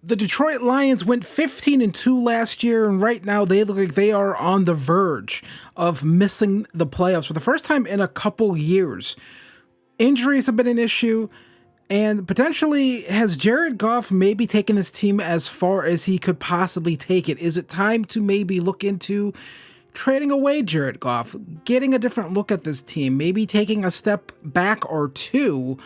The Detroit Lions went 15-2 last year, and right now they look like they are on the verge of missing the playoffs for the first time in a couple years. Injuries have been an issue, and potentially has Jared Goff maybe taken this team as far as he could possibly take it? Is it time to maybe look into trading away Jared Goff, getting a different look at this team, maybe taking a step back or two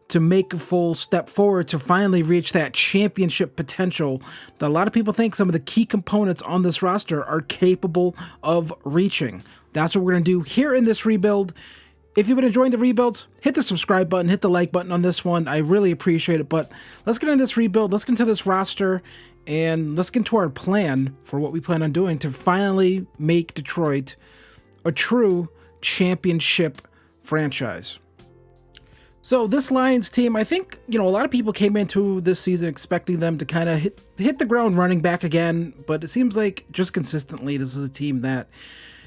to make a full step forward to finally reach that championship potential that a lot of people think some of the key components on this roster are capable of reaching? That's what we're going to do here in this rebuild. If you've been enjoying the rebuilds, hit the subscribe button, hit the like button on this one. I really appreciate it. But let's get into this rebuild. Let's get into this roster, and let's get into our plan for what we plan on doing to finally make Detroit a true championship franchise. So this Lions team, I think, a lot of people came into this season expecting them to kind of hit the ground running back again, but it seems like just consistently this is a team that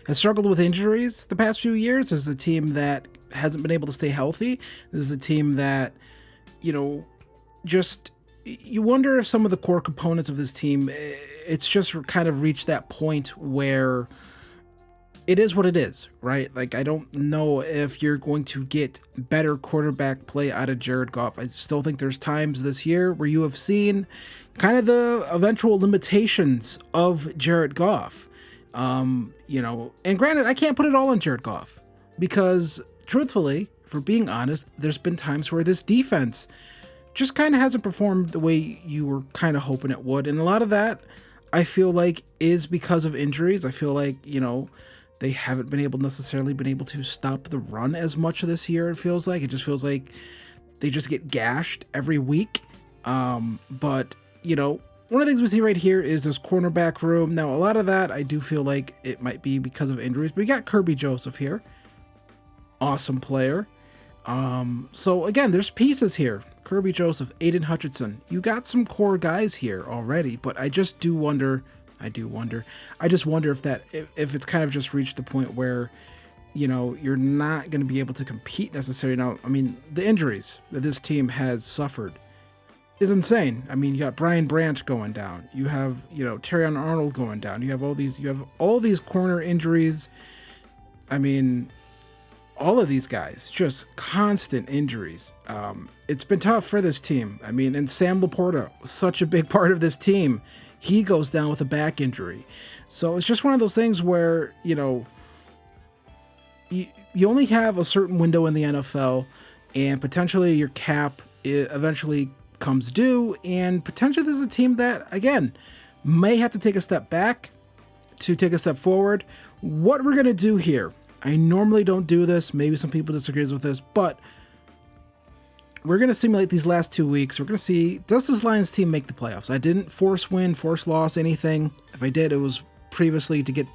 has struggled with injuries the past few years. This is a team that hasn't been able to stay healthy. This is a team that, just you wonder if some of the core components of this team, it's just kind of reached that point where it is what it is, right? Like, I don't know if you're going to get better quarterback play out of Jared Goff. I still think there's times this year where you have seen kind of the eventual limitations of Jared Goff. And granted, I can't put it all on Jared Goff because, truthfully, for being honest, there's been times where this defense just kind of hasn't performed the way you were kind of hoping it would. And a lot of that, I feel like, is because of injuries. I feel like, they haven't been able to stop the run as much of this year. It just feels like they just get gashed every week. But one of the things we see right here is this cornerback room. Now, a lot of that, I do feel like it might be because of injuries, but we got Kirby Joseph here. Awesome player. So again, there's pieces here. Kirby Joseph, Aiden Hutchinson. You got some core guys here already, but I just do wonder. I just wonder if it's kind of just reached the point where, you're not going to be able to compete necessarily. Now, I mean, the injuries that this team has suffered is insane. I mean, you got Brian Branch going down. You have, Terrion Arnold going down. You have all these corner injuries. I mean, all of these guys, just constant injuries. It's been tough for this team. I mean, and Sam Laporta, such a big part of this team, he goes down with a back injury. So it's just one of those things where, you only have a certain window in the NFL, and potentially your cap eventually comes due, and potentially this is a team that, again, may have to take a step back to take a step forward. What we're going to do here, I normally don't do this, maybe some people disagree with this, but we're going to simulate these last 2 weeks. We're going to see, does this Lions team make the playoffs? I didn't force win, force loss, anything. If I did, it was previously to get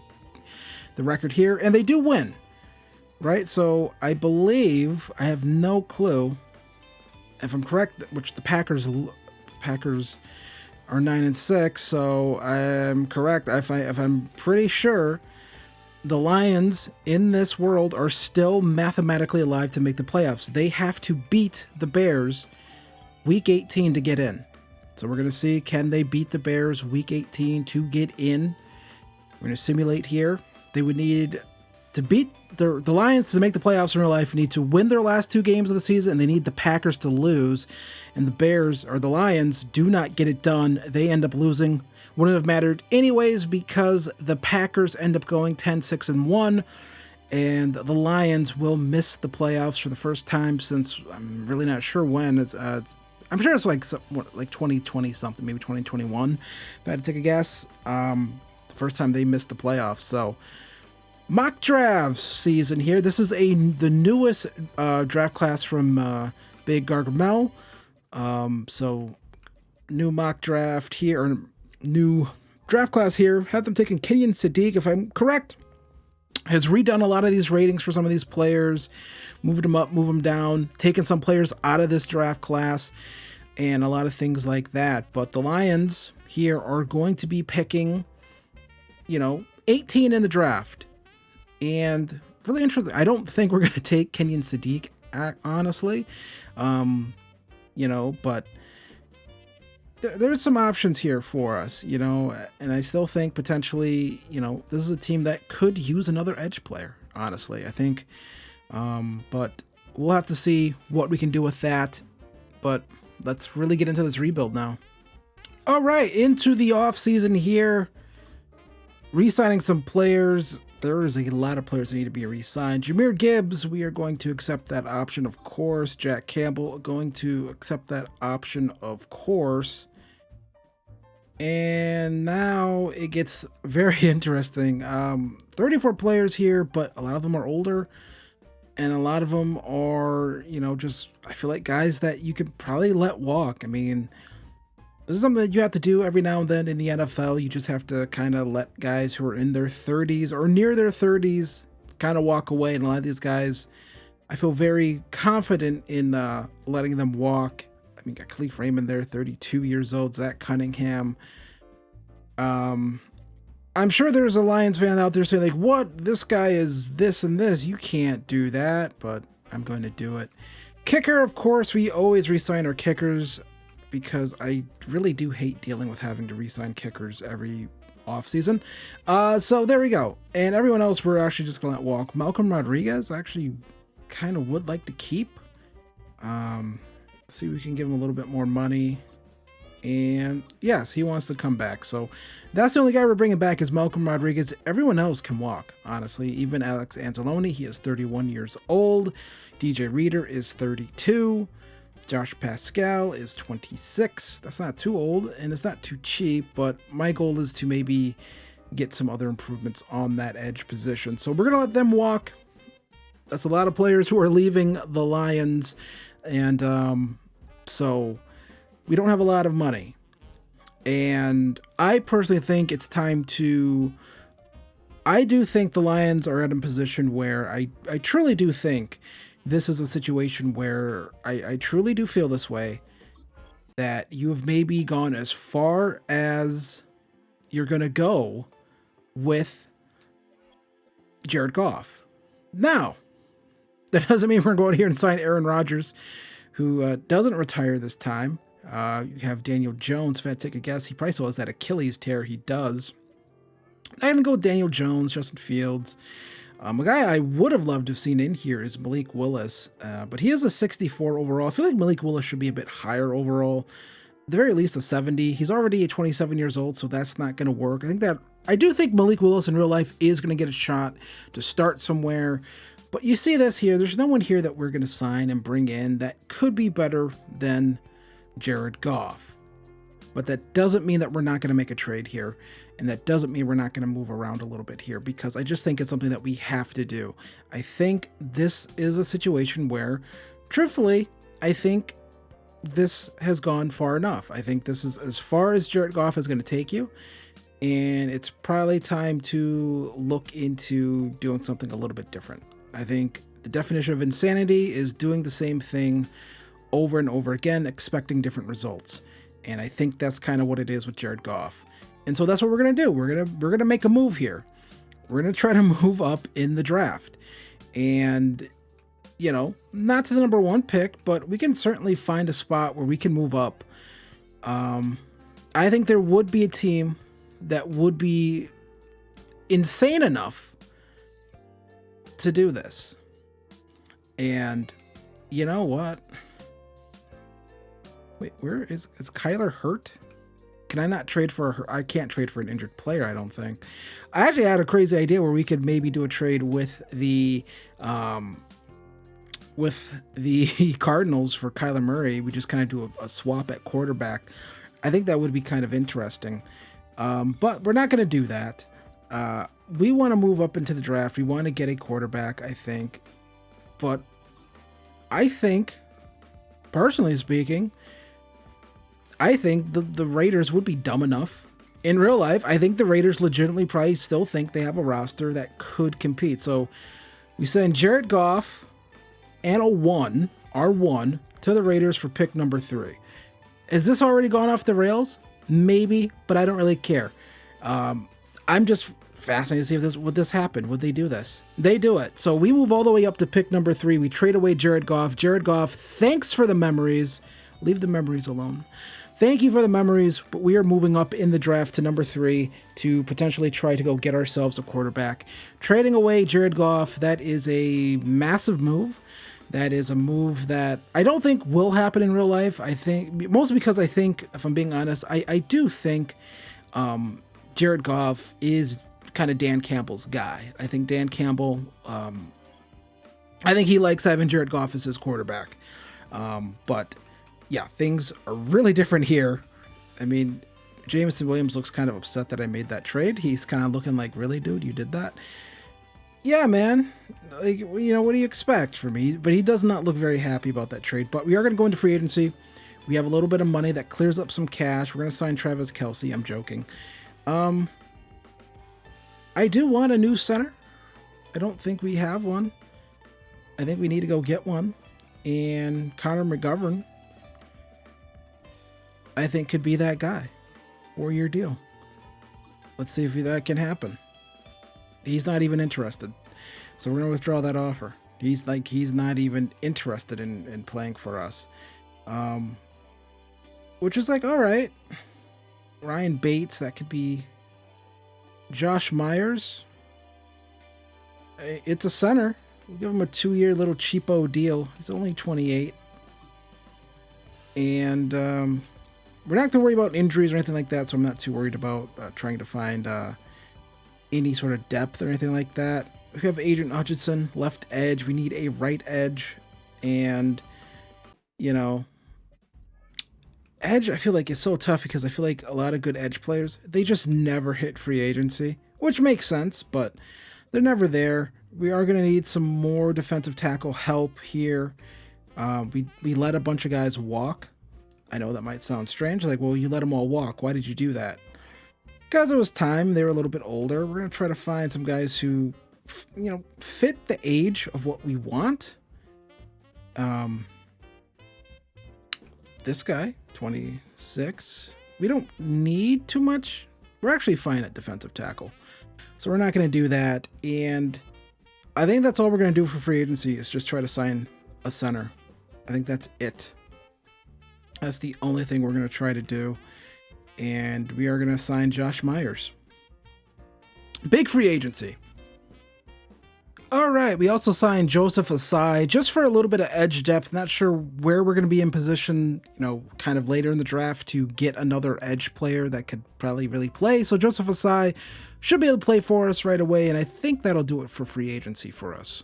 the record here, and they do win, right? So I believe, I have no clue, if I'm correct, which the Packers are 9-6, so I'm correct. If I'm pretty sure the Lions in this world are still mathematically alive to make the playoffs. They have to beat the Bears week 18 to get in. So we're going to see, can they beat the Bears week 18 to get in? We're going to simulate here. They would need to beat the Lions to make the playoffs in real life. Need to win their last 2 games of the season, and they need the Packers to lose. And the Bears, or the Lions, do not get it done. They end up losing. Wouldn't have mattered anyways because the Packers end up going 10-6-1, and the Lions will miss the playoffs for the first time since, I'm really not sure when. I'm sure it's like 2020 something, maybe 2021, if I had to take a guess. The first time they missed the playoffs. So mock drafts season here. This is the newest draft class from Big Gargamel. So new mock draft here, or new draft class here. Have them taking Kenyon Sadiq, if I'm correct, has redone a lot of these ratings for some of these players, moved them up, moved them down, taken some players out of this draft class, and a lot of things like that. But the Lions here are going to be picking, 18 in the draft. And really interesting. I don't think we're going to take Kenyon Sadiq, honestly. But there's some options here for us, you know, and I still think potentially, you know, this is a team that could use another edge player, honestly, I think. But we'll have to see what we can do with that. But let's really get into this rebuild now. All right, into the offseason here. Re-signing some players. There is a lot of players that need to be re-signed. Jahmyr Gibbs, we are going to accept that option, of course. Jack Campbell, going to accept that option, of course. And now it gets very interesting. 34 players here, but a lot of them are older. And a lot of them are, you know, just, I feel like guys that you could probably let walk. I mean, this is something that you have to do every now and then in the NFL. You just have to kind of let guys who are in their 30s or near their 30s kind of walk away. And a lot of these guys, I feel very confident in letting them walk. I mean, got Khalif Raymond there, 32 years old. Zach Cunningham. I'm sure there's a Lions fan out there saying, like, what? This guy is this and this. You can't do that, but I'm going to do it. Kicker, of course, we always re-sign our kickers because I really do hate dealing with having to re-sign kickers every offseason. So there we go. And everyone else, we're actually just going to let walk. Malcolm Rodriguez, actually kind of would like to keep. See if we can give him a little bit more money. And yes, he wants to come back. So that's the only guy we're bringing back is Malcolm Rodriguez. Everyone else can walk, honestly. Even Alex Anzalone, he is 31 years old. DJ Reader is 32. Josh Pascal is 26. That's not too old, and it's not too cheap, but my goal is to maybe get some other improvements on that edge position. So we're going to let them walk. That's a lot of players who are leaving the Lions, and so we don't have a lot of money. And I personally think it's time to... I do think the Lions are at a position where I truly do think this is a situation where I truly do feel this way, that you have maybe gone as far as you're going to go with Jared Goff. Now, that doesn't mean we're going here and sign Aaron Rodgers, who doesn't retire this time. You have Daniel Jones. If I had to take a guess, he probably still has that Achilles tear. He does. I'm going to go with Daniel Jones, Justin Fields. A guy I would have loved to have seen in here is Malik Willis, but he is a 64 overall. I feel like Malik Willis should be a bit higher overall, at the very least a 70. He's already 27 years old, so that's not going to work. I do think Malik Willis in real life is going to get a shot to start somewhere, but you see this here. There's no one here that we're going to sign and bring in that could be better than Jared Goff. But that doesn't mean that we're not going to make a trade here. And that doesn't mean we're not going to move around a little bit here, because I just think it's something that we have to do. I think this is a situation where, truthfully, I think this has gone far enough. I think this is as far as Jared Goff is going to take you. And it's probably time to look into doing something a little bit different. I think the definition of insanity is doing the same thing over and over again, expecting different results. And I think that's kind of what it is with Jared Goff. And so that's what we're going to do. We're going to make a move here. We're going to try to move up in the draft. And, you know, not to the number 1 pick, but we can certainly find a spot where we can move up. I think there would be a team that would be insane enough to do this. And you know what? Wait, where is Kyler hurt? Can I not trade for her? I can't trade for an injured player, I don't think. I actually had a crazy idea where we could maybe do a trade with the Cardinals for Kyler Murray. We just kind of do a swap at quarterback. I think that would be kind of interesting. But we're not going to do that. We want to move up into the draft. We want to get a quarterback, I think. But I think, personally speaking, I think the Raiders would be dumb enough. In real life, I think the Raiders legitimately probably still think they have a roster that could compete. So we send Jared Goff and R1, to the Raiders for pick number 3. Has this already gone off the rails? Maybe, but I don't really care. I'm just fascinated to see would this happen. Would they do this? They do it. So we move all the way up to pick number 3. We trade away Jared Goff. Jared Goff, thanks for the memories. Leave the memories alone. thank you for the memories, but we are moving up in the draft to number 3 to potentially try to go get ourselves a quarterback. Trading away Jared Goff, that is a massive move. That is a move that I don't think will happen in real life. I think, mostly because I think, if I'm being honest, I do think Jared Goff is kind of Dan Campbell's guy. I think Dan Campbell, I think he likes having Jared Goff as his quarterback. But yeah, things are really different here. I mean, Jameson Williams looks kind of upset that I made that trade. He's kind of looking like, really, dude, you did that? Yeah, man. Like, you know, what do you expect from me? But he does not look very happy about that trade. But we are going to go into free agency. We have a little bit of money that clears up some cash. We're going to sign Travis Kelce. I'm joking. I do want a new center. I don't think we have one. I think we need to go get one. And Connor McGovern, I think, could be that guy. 4-year deal. Let's see if that can happen. He's not even interested. So we're going to withdraw that offer. He's not even interested in playing for us. Which is like, all right. Ryan Bates, that could be Josh Myers. It's a center. We'll give him a 2-year little cheapo deal. He's only 28. And we're not going to worry about injuries or anything like that, so I'm not too worried about trying to find any sort of depth or anything like that. We have Adrian Hutchinson, left edge. We need a right edge. And, you know, edge, I feel like, is so tough because I feel like a lot of good edge players, they just never hit free agency, which makes sense, but they're never there. We are going to need some more defensive tackle help here. We let a bunch of guys walk. I know that might sound strange. Like, well, you let them all walk. Why did you do that? Because it was time. They were a little bit older. We're going to try to find some guys who, you know, fit the age of what we want. This guy, 26. We don't need too much. We're actually fine at defensive tackle. So we're not going to do that. And I think that's all we're going to do for free agency is just try to sign a center. I think that's it. That's the only thing we're going to try to do. And we are going to sign Josh Myers. Big free agency. All right, we also signed Joseph Asai just for a little bit of edge depth. Not sure where we're going to be in position, you know, kind of later in the draft to get another edge player that could probably really play. So Joseph Asai should be able to play for us right away, and I think that'll do it for free agency for us.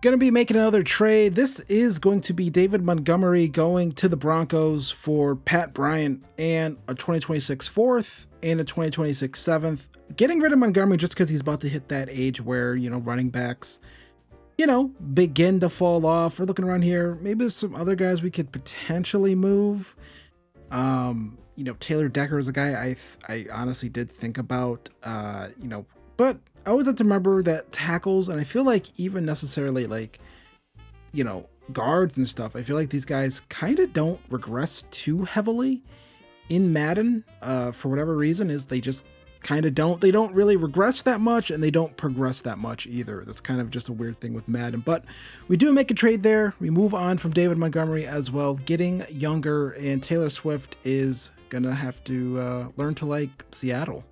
Going to be making another trade. This is going to be David Montgomery going to the Broncos for Pat Bryant and a 2026 4th and a 2026 7th. Getting rid of Montgomery just because he's about to hit that age where, you know, running backs, you know, begin to fall off. We're looking around here. Maybe there's some other guys we could potentially move. You know, Taylor Decker is a guy I honestly did think about, you know, but I always have to remember that tackles, and I feel like even necessarily like, you know, guards and stuff, I feel like these guys kind of don't regress too heavily in Madden, for whatever reason, is they just kind of don't. They don't really regress that much, and they don't progress that much either. That's kind of just a weird thing with Madden. But we do make a trade there. We move on from David Montgomery as well, getting younger, and Taylor Swift is gonna have to learn to like Seattle.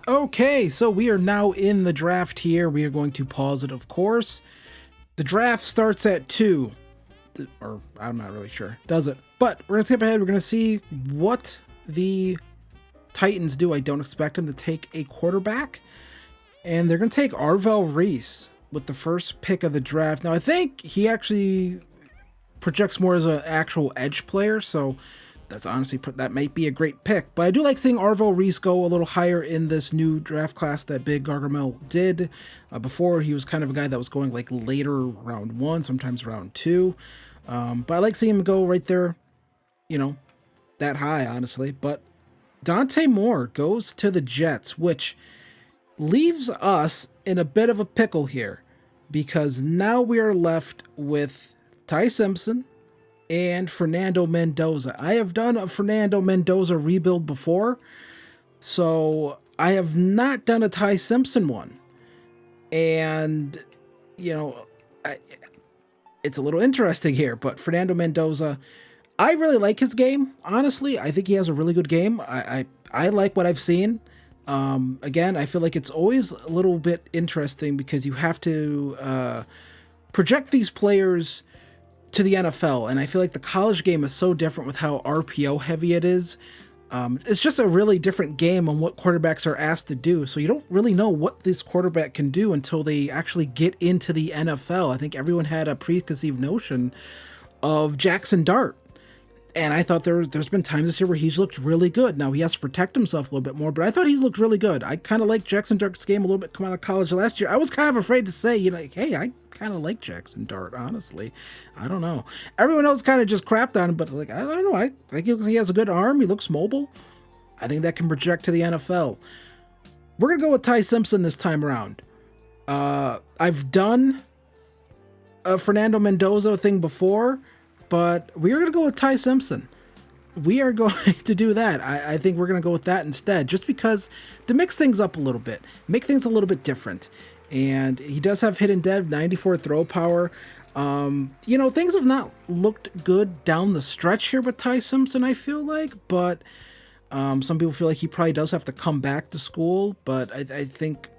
Okay, so we are now in the draft here. We are going to pause it, of course. The draft starts at 2. Or, I'm not really sure. Does it? But we're going to skip ahead. We're going to see what the Titans do. I don't expect them to take a quarterback. And they're going to take Arvell Reese with the first pick of the draft. Now, I think he actually projects more as an actual edge player, so that's honestly, that might be a great pick. But I do like seeing Arvell Reese go a little higher in this new draft class that Big Gargamel did. Before, he was kind of a guy that was going like later, round 1, sometimes round 2. But I like seeing him go right there, you know, that high, honestly. But Dante Moore goes to the Jets, which leaves us in a bit of a pickle here, because now we are left with Ty Simpson and Fernando Mendoza. I have done a Fernando Mendoza rebuild before, so I have not done a Ty Simpson one. And, you know, it's a little interesting here, but Fernando Mendoza, I really like his game. Honestly, I think he has a really good game. I like what I've seen. Again, I feel like it's always a little bit interesting because you have to project these players to the NFL, and I feel like the college game is so different with how RPO heavy it is. It's just a really different game on what quarterbacks are asked to do. So you don't really know what this quarterback can do until they actually get into the NFL. I think everyone had a preconceived notion of Jackson Dart. And I thought there's been times this year where he's looked really good. Now, he has to protect himself a little bit more, but I thought he's looked really good. I kind of like Jackson Dart's game a little bit coming out of college last year. I was kind of afraid to say, like, hey, I kind of like Jackson Dart, honestly. I don't know. Everyone else kind of just crapped on him, but like, I don't know. I think he has a good arm. He looks mobile. I think that can project to the NFL. We're going to go with Ty Simpson this time around. I've done a Fernando Mendoza thing before, but we are going to go with Ty Simpson. We are going to do that. I think we're going to go with that instead, just because to mix things up a little bit, make things a little bit different. And he does have hidden dev, 94 throw power. Things have not looked good down the stretch here with Ty Simpson, I feel like, but some people feel like he probably does have to come back to school, but I think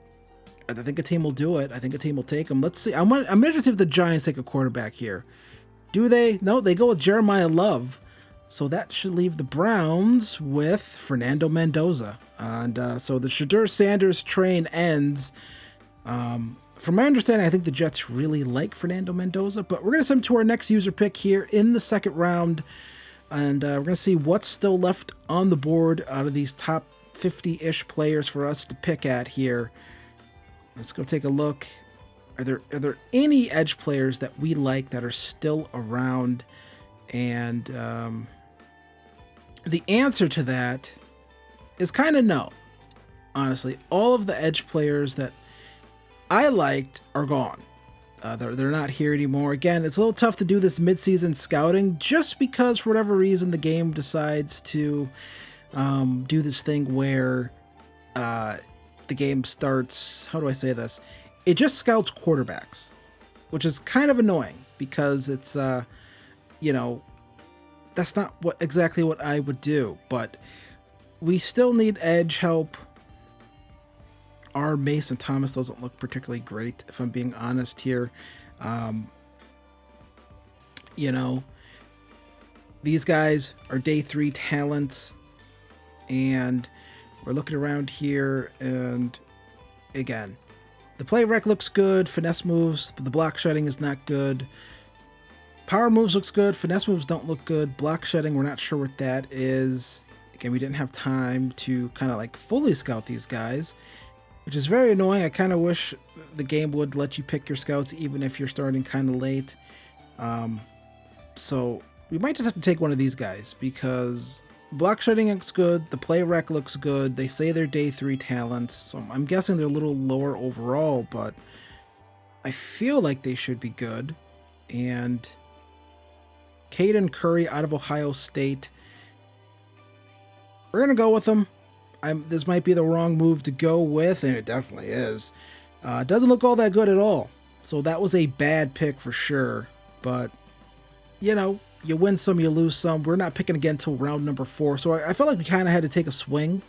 a team will do it. I think a team will take him. Let's see. I'm interested if the Giants take a quarterback here. Do they? No, they go with Jeremiah Love. So that should leave the Browns with Fernando Mendoza. And so the Shadur Sanders train ends. From my understanding, I think the Jets really like Fernando Mendoza, but we're going to send him to our next user pick here in the second round. And we're going to see what's still left on the board out of these top 50-ish players for us to pick at here. Let's go take a look. Are there any edge players that we like that are still around? And the answer to that is kind of no. Honestly, all of the edge players that I liked are gone. They're not here anymore. Again, it's a little tough to do this midseason scouting just because for whatever reason the game decides to do this thing where the game starts. How do I say this? It just scouts quarterbacks, which is kind of annoying because it's, that's not exactly what I would do, but we still need edge help. Our Mason Thomas doesn't look particularly great, if I'm being honest here. These guys are day 3 talents, and we're looking around here, and again, the play rec looks good, finesse moves, but the block shedding is not good. Power moves looks good, finesse moves don't look good. Block shedding, we're not sure what that is. Again, we didn't have time to kind of like fully scout these guys, which is very annoying. I kind of wish the game would let you pick your scouts even if you're starting kind of late. So we might just have to take one of these guys because block shedding looks good, the play rec looks good, they say they're day 3 talents, so I'm guessing they're a little lower overall, but I feel like they should be good. And Caden Curry out of Ohio State, we're going to go with them. This might be the wrong move to go with, and it definitely is. It doesn't look all that good at all, so that was a bad pick for sure, but you win some, you lose some. We're not picking again until round number 4. So I felt like we kind of had to take a swing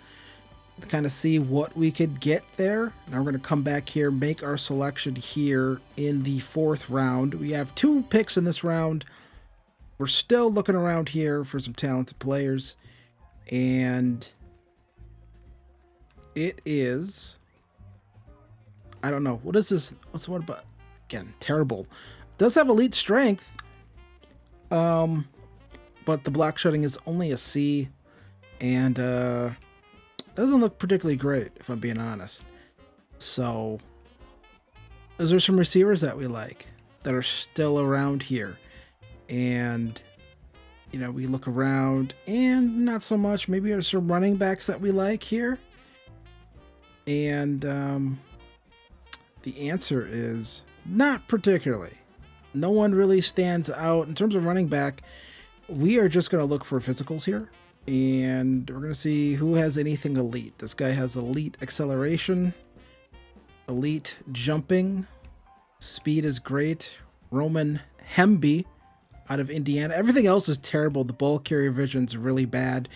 to kind of see what we could get there. Now we're going to come back here, make our selection here in the 4th round. We have 2 picks in this round. We're still looking around here for some talented players. And it is, I don't know. What is this? What about? Again, terrible. Does have elite strength. But the block shedding is only a C, and doesn't look particularly great, if I'm being honest. So, is there some receivers that we like that are still around here? And, we look around, and not so much. Maybe there's some running backs that we like here. And the answer is not particularly. No one really stands out. In terms of running back, we are just going to look for physicals here. And we're going to see who has anything elite. This guy has elite acceleration, elite jumping, speed is great. Roman Hemby out of Indiana. Everything else is terrible. The ball carrier vision's really bad.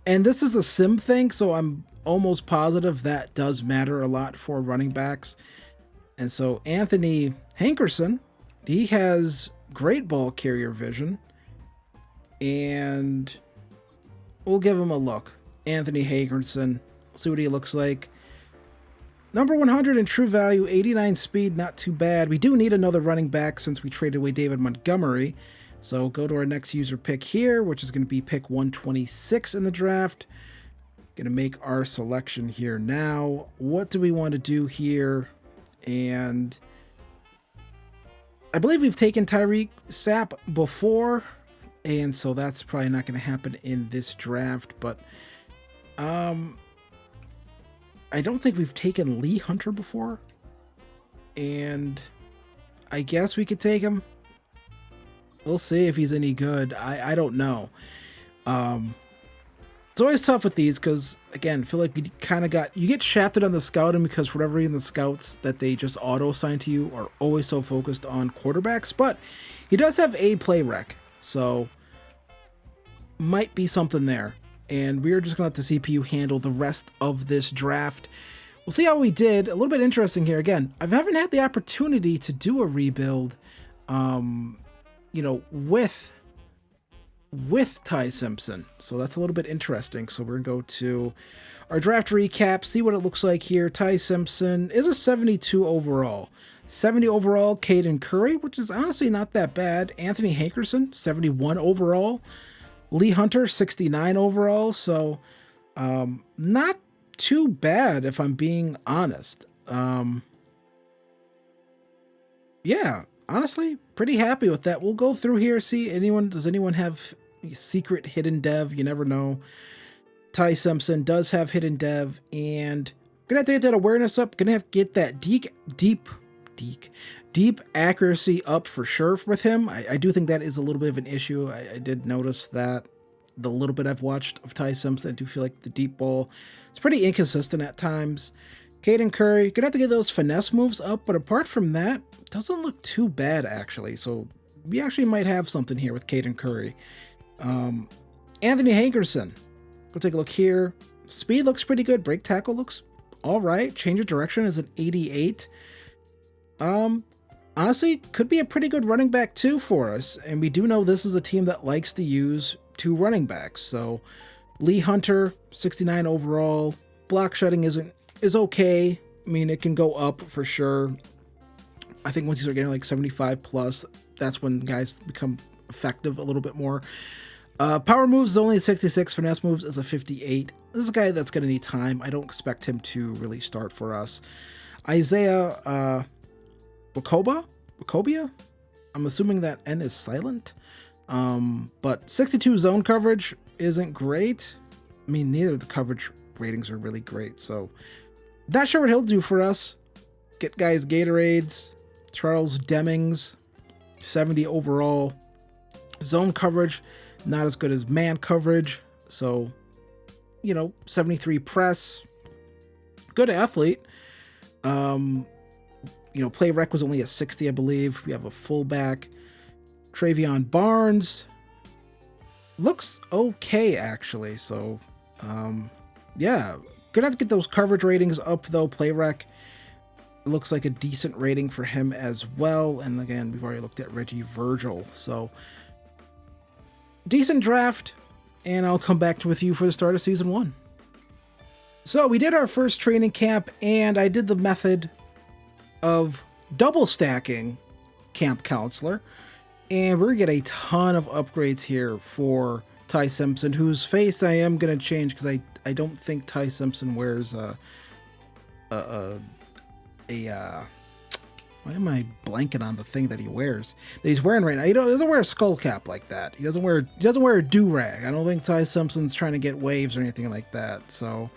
And this is a sim thing, so I'm almost positive that does matter a lot for running backs. And so Anthony Hankerson, he has great ball carrier vision. And we'll give him a look. Anthony Hankerson, see what he looks like. Number 100 in true value, 89 speed, not too bad. We do need another running back since we traded away David Montgomery. So go to our next user pick here, which is going to be pick 126 in the draft. Going to make our selection here now. What do we want to do here? And I believe we've taken Tyreek Sapp before, and so that's probably not going to happen in this draft. But I don't think we've taken Lee Hunter before, and I guess we could take him. We'll see if he's any good. I don't know. It's always tough with these because, again, I feel like you kind of you get shafted on the scouting because for whatever reason the scouts that they just auto-assign to you are always so focused on quarterbacks, but he does have a play rec, so might be something there. And we're just going to let the CPU handle the rest of this draft. We'll see how we did. A little bit interesting here. Again, I haven't had the opportunity to do a rebuild, with Ty Simpson. So that's a little bit interesting. So we're going to go to our draft recap, see what it looks like here. Ty Simpson is a 72 overall. 70 overall, Caden Curry, which is honestly not that bad. Anthony Hankerson, 71 overall. Lee Hunter, 69 overall, so not too bad if I'm being honest. Yeah, honestly, pretty happy with that. We'll go through here, see does anyone have secret hidden dev? You never know. Ty Simpson does have hidden dev, and gonna have to get that awareness up. Gonna have to get that deep accuracy up for sure with him. I do think that is a little bit of an issue. I did notice that the little bit I've watched of Ty Simpson. I do feel like the deep ball is pretty inconsistent at times. Caden Curry, gonna have to get those finesse moves up, but apart from that, doesn't look too bad actually. So we actually might have something here with Caden Curry. Anthony Hankerson, go take a look here. Speed looks pretty good. Break tackle looks all right. Change of direction is an 88. Honestly, could be a pretty good running back too for us. And we do know this is a team that likes to use two running backs. So Lee Hunter, 69 overall. Block shedding is okay. I mean, it can go up for sure. I think once you start getting like 75 plus, that's when guys become effective a little bit more. Power moves is only a 66. Finesse moves is a 58. This is a guy that's going to need time. I don't expect him to really start for us. Isaiah Wacobia? I'm assuming that N is silent. But 62 zone coverage isn't great. I mean, neither of the coverage ratings are really great. So not sure what he'll do for us. Get guys Gatorades. Charles Demings, 70 overall. Zone coverage, not as good as man coverage. So, 73 press. Good athlete. Play rec was only a 60, I believe. We have a fullback. Travion Barnes looks okay, actually. So, yeah. Gonna have to get those coverage ratings up, though. Play rec looks like a decent rating for him as well. And again, we've already looked at Reggie Virgil. So, decent draft. And I'll come back with you for the start of season 1. So, we did our first training camp, and I did the method of double stacking Camp Counselor. And we're going to get a ton of upgrades here for Ty Simpson, whose face I am going to change because I don't think Ty Simpson wears why am I blanking on the thing that he wears? That he's wearing right now. He doesn't wear a skull cap like that. He doesn't wear a do-rag. I don't think Ty Simpson's trying to get waves or anything like that. So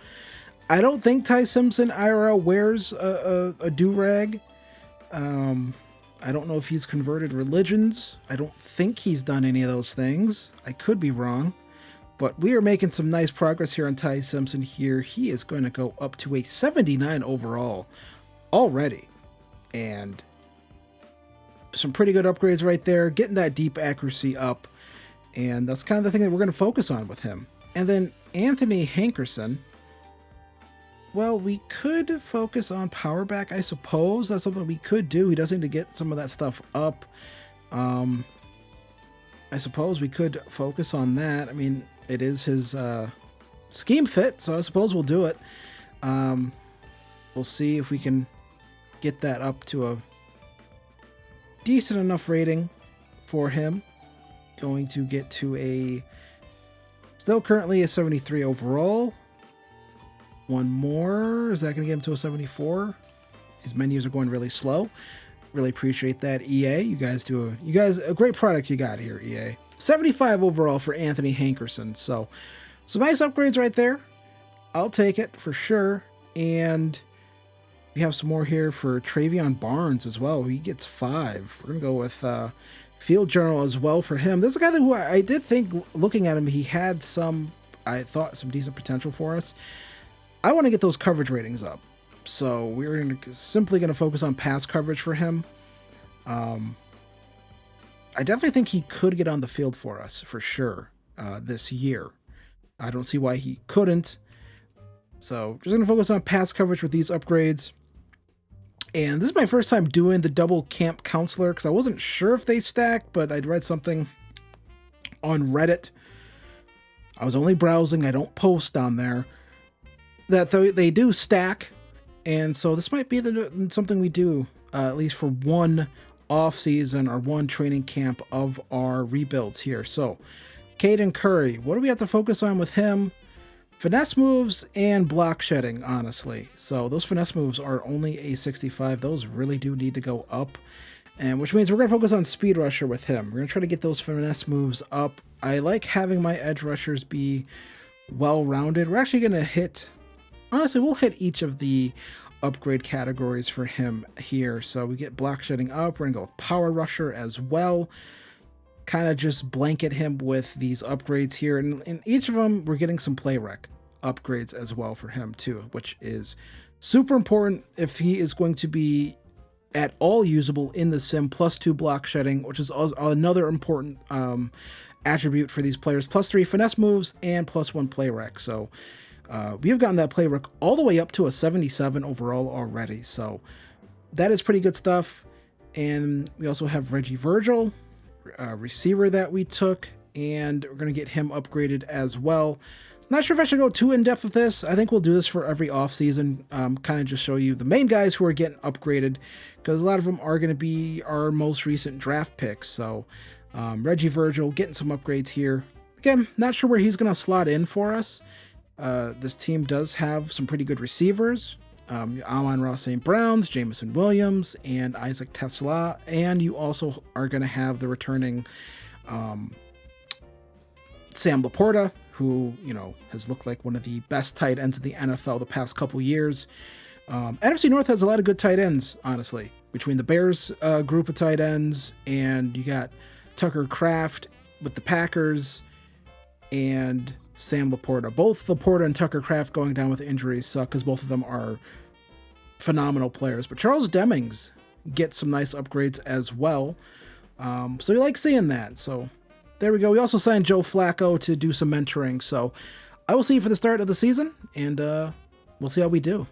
I don't think Ty Simpson IRL wears a do-rag. I don't know if he's converted religions. I don't think he's done any of those things. I could be wrong. But we are making some nice progress here on Ty Simpson here. He is going to go up to a 79 overall already. And some pretty good upgrades right there, getting that deep accuracy up. And that's kind of the thing that we're going to focus on with him. And then Anthony Hankerson. Well, we could focus on power back, I suppose. That's something we could do. He does need to get some of that stuff up. I suppose we could focus on that. I mean, it is his scheme fit, so I suppose we'll do it. We'll see if we can get that up to a decent enough rating for him. Going to get to still currently a 73 overall. One more. Is that going to get him to a 74? These menus are going really slow. Really appreciate that, EA. You guys a great product you got here, EA. 75 overall for Anthony Hankerson. So some nice upgrades right there. I'll take it for sure. And we have some more here for Travion Barnes as well. He gets 5. We're going to go with Field Journal as well for him. This is a guy who I did think, looking at him, he had some decent potential for us. I want to get those coverage ratings up. So we're simply going to focus on pass coverage for him. I definitely think he could get on the field for us for sure this year. I don't see why he couldn't. So just going to focus on pass coverage with these upgrades. And this is my first time doing the double camp counselor because I wasn't sure if they stack, but I'd read something on Reddit. I was only browsing. I don't post on there. That they do stack, and so this might be something we do at least for one off season or one training camp of our rebuilds here. So Caden Curry, what do we have to focus on with him? Finesse moves and block shedding, honestly. So those finesse moves are only a 65. Those really do need to go up, and which means we're going to focus on speed rusher with him. We're going to try to get those finesse moves up. I like having my edge rushers be well-rounded. We're actually going to hit... Honestly, we'll hit each of the upgrade categories for him here. So we get block shedding up. We're going to go with power rusher as well. Kind of just blanket him with these upgrades here. And in each of them, we're getting some play rec upgrades as well for him too, which is super important if he is going to be at all usable in the sim. +2 block shedding, which is another important attribute for these players. +3 finesse moves and +1 play rec. So we have gotten that play rec all the way up to a 77 overall already. So that is pretty good stuff. And we also have Reggie Virgil, receiver that we took, and we're going to get him upgraded as well. Not sure if I should go too in-depth with this. I think we'll do this for every offseason, kind of just show you the main guys who are getting upgraded, because a lot of them are going to be our most recent draft picks. So Reggie Virgil getting some upgrades here. Again, not sure where he's going to slot in for us. This team does have some pretty good receivers. Amon-Ra St. Brown's, Jameson Williams, and Isaac Tesla. And you also are going to have the returning Sam Laporta, who, has looked like one of the best tight ends in the NFL the past couple years. NFC North has a lot of good tight ends, honestly. Between the Bears group of tight ends, and you got Tucker Kraft with the Packers, and Sam Laporta. Both Laporta and Tucker Kraft going down with injuries suck because both of them are phenomenal players. But Charles Demings gets some nice upgrades as well. So we like seeing that. So there we go. We also signed Joe Flacco to do some mentoring. So I will see you for the start of the season, and we'll see how we do.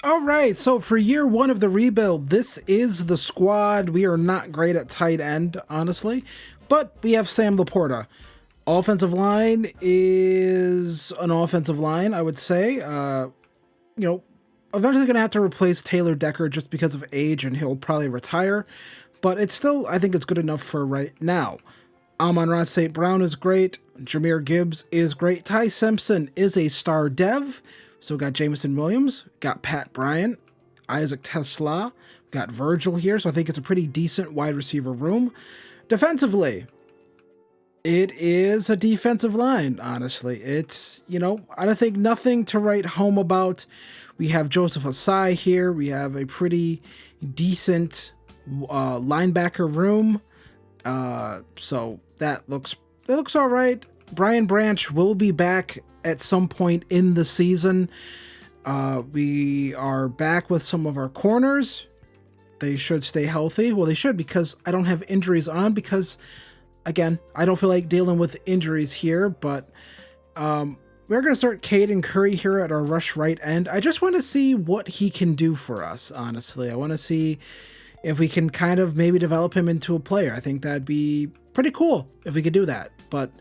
All right, so for year one of the rebuild, this is the squad. We are not great at tight end, honestly, but we have Sam Laporta. Offensive line is an offensive line, I would say. Eventually going to have to replace Taylor Decker just because of age, and he'll probably retire. But it's still, I think it's good enough for right now. Amon-Ra St. Brown is great. Jahmyr Gibbs is great. Ty Simpson is a star dev. So we got Jameson Williams, got Pat Bryant, Isaac Tesla, got Virgil here. So I think it's a pretty decent wide receiver room. Defensively, it is a defensive line, honestly. It's, I don't think nothing to write home about. We have Joseph Asai here. We have a pretty decent linebacker room. So that looks all right. Brian Branch will be back at some point in the season. We are back with some of our corners. they should stay healthy. Well, they should, because I don't have injuries on, because, again, I don't feel like dealing with injuries here, but we're going to start Caden Curry here at our rush right end. I just want to see what he can do for us, honestly. I want to see if we can kind of maybe develop him into a player. I think that'd be pretty cool if we could do that. But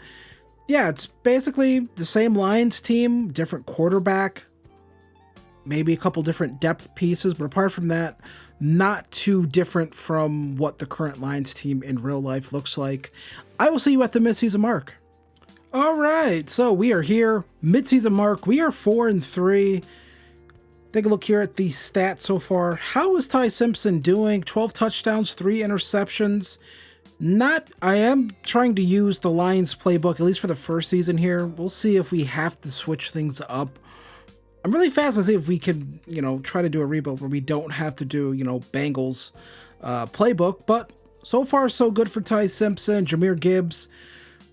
yeah, it's basically the same Lions team, different quarterback, maybe a couple different depth pieces, but apart from that, not too different from what the current Lions team in real life looks like. I will see you at the midseason mark. All right, so we are here, midseason mark. We are 4-3. Take a look here at the stats so far. How is Ty Simpson doing? 12 touchdowns, 3 interceptions. I am trying to use the Lions playbook, at least for the first season here. We'll see if we have to switch things up. I'm really fast to see if we could, try to do a rebuild where we don't have to do, Bengals playbook. But so far, so good for Ty Simpson. Jahmyr Gibbs,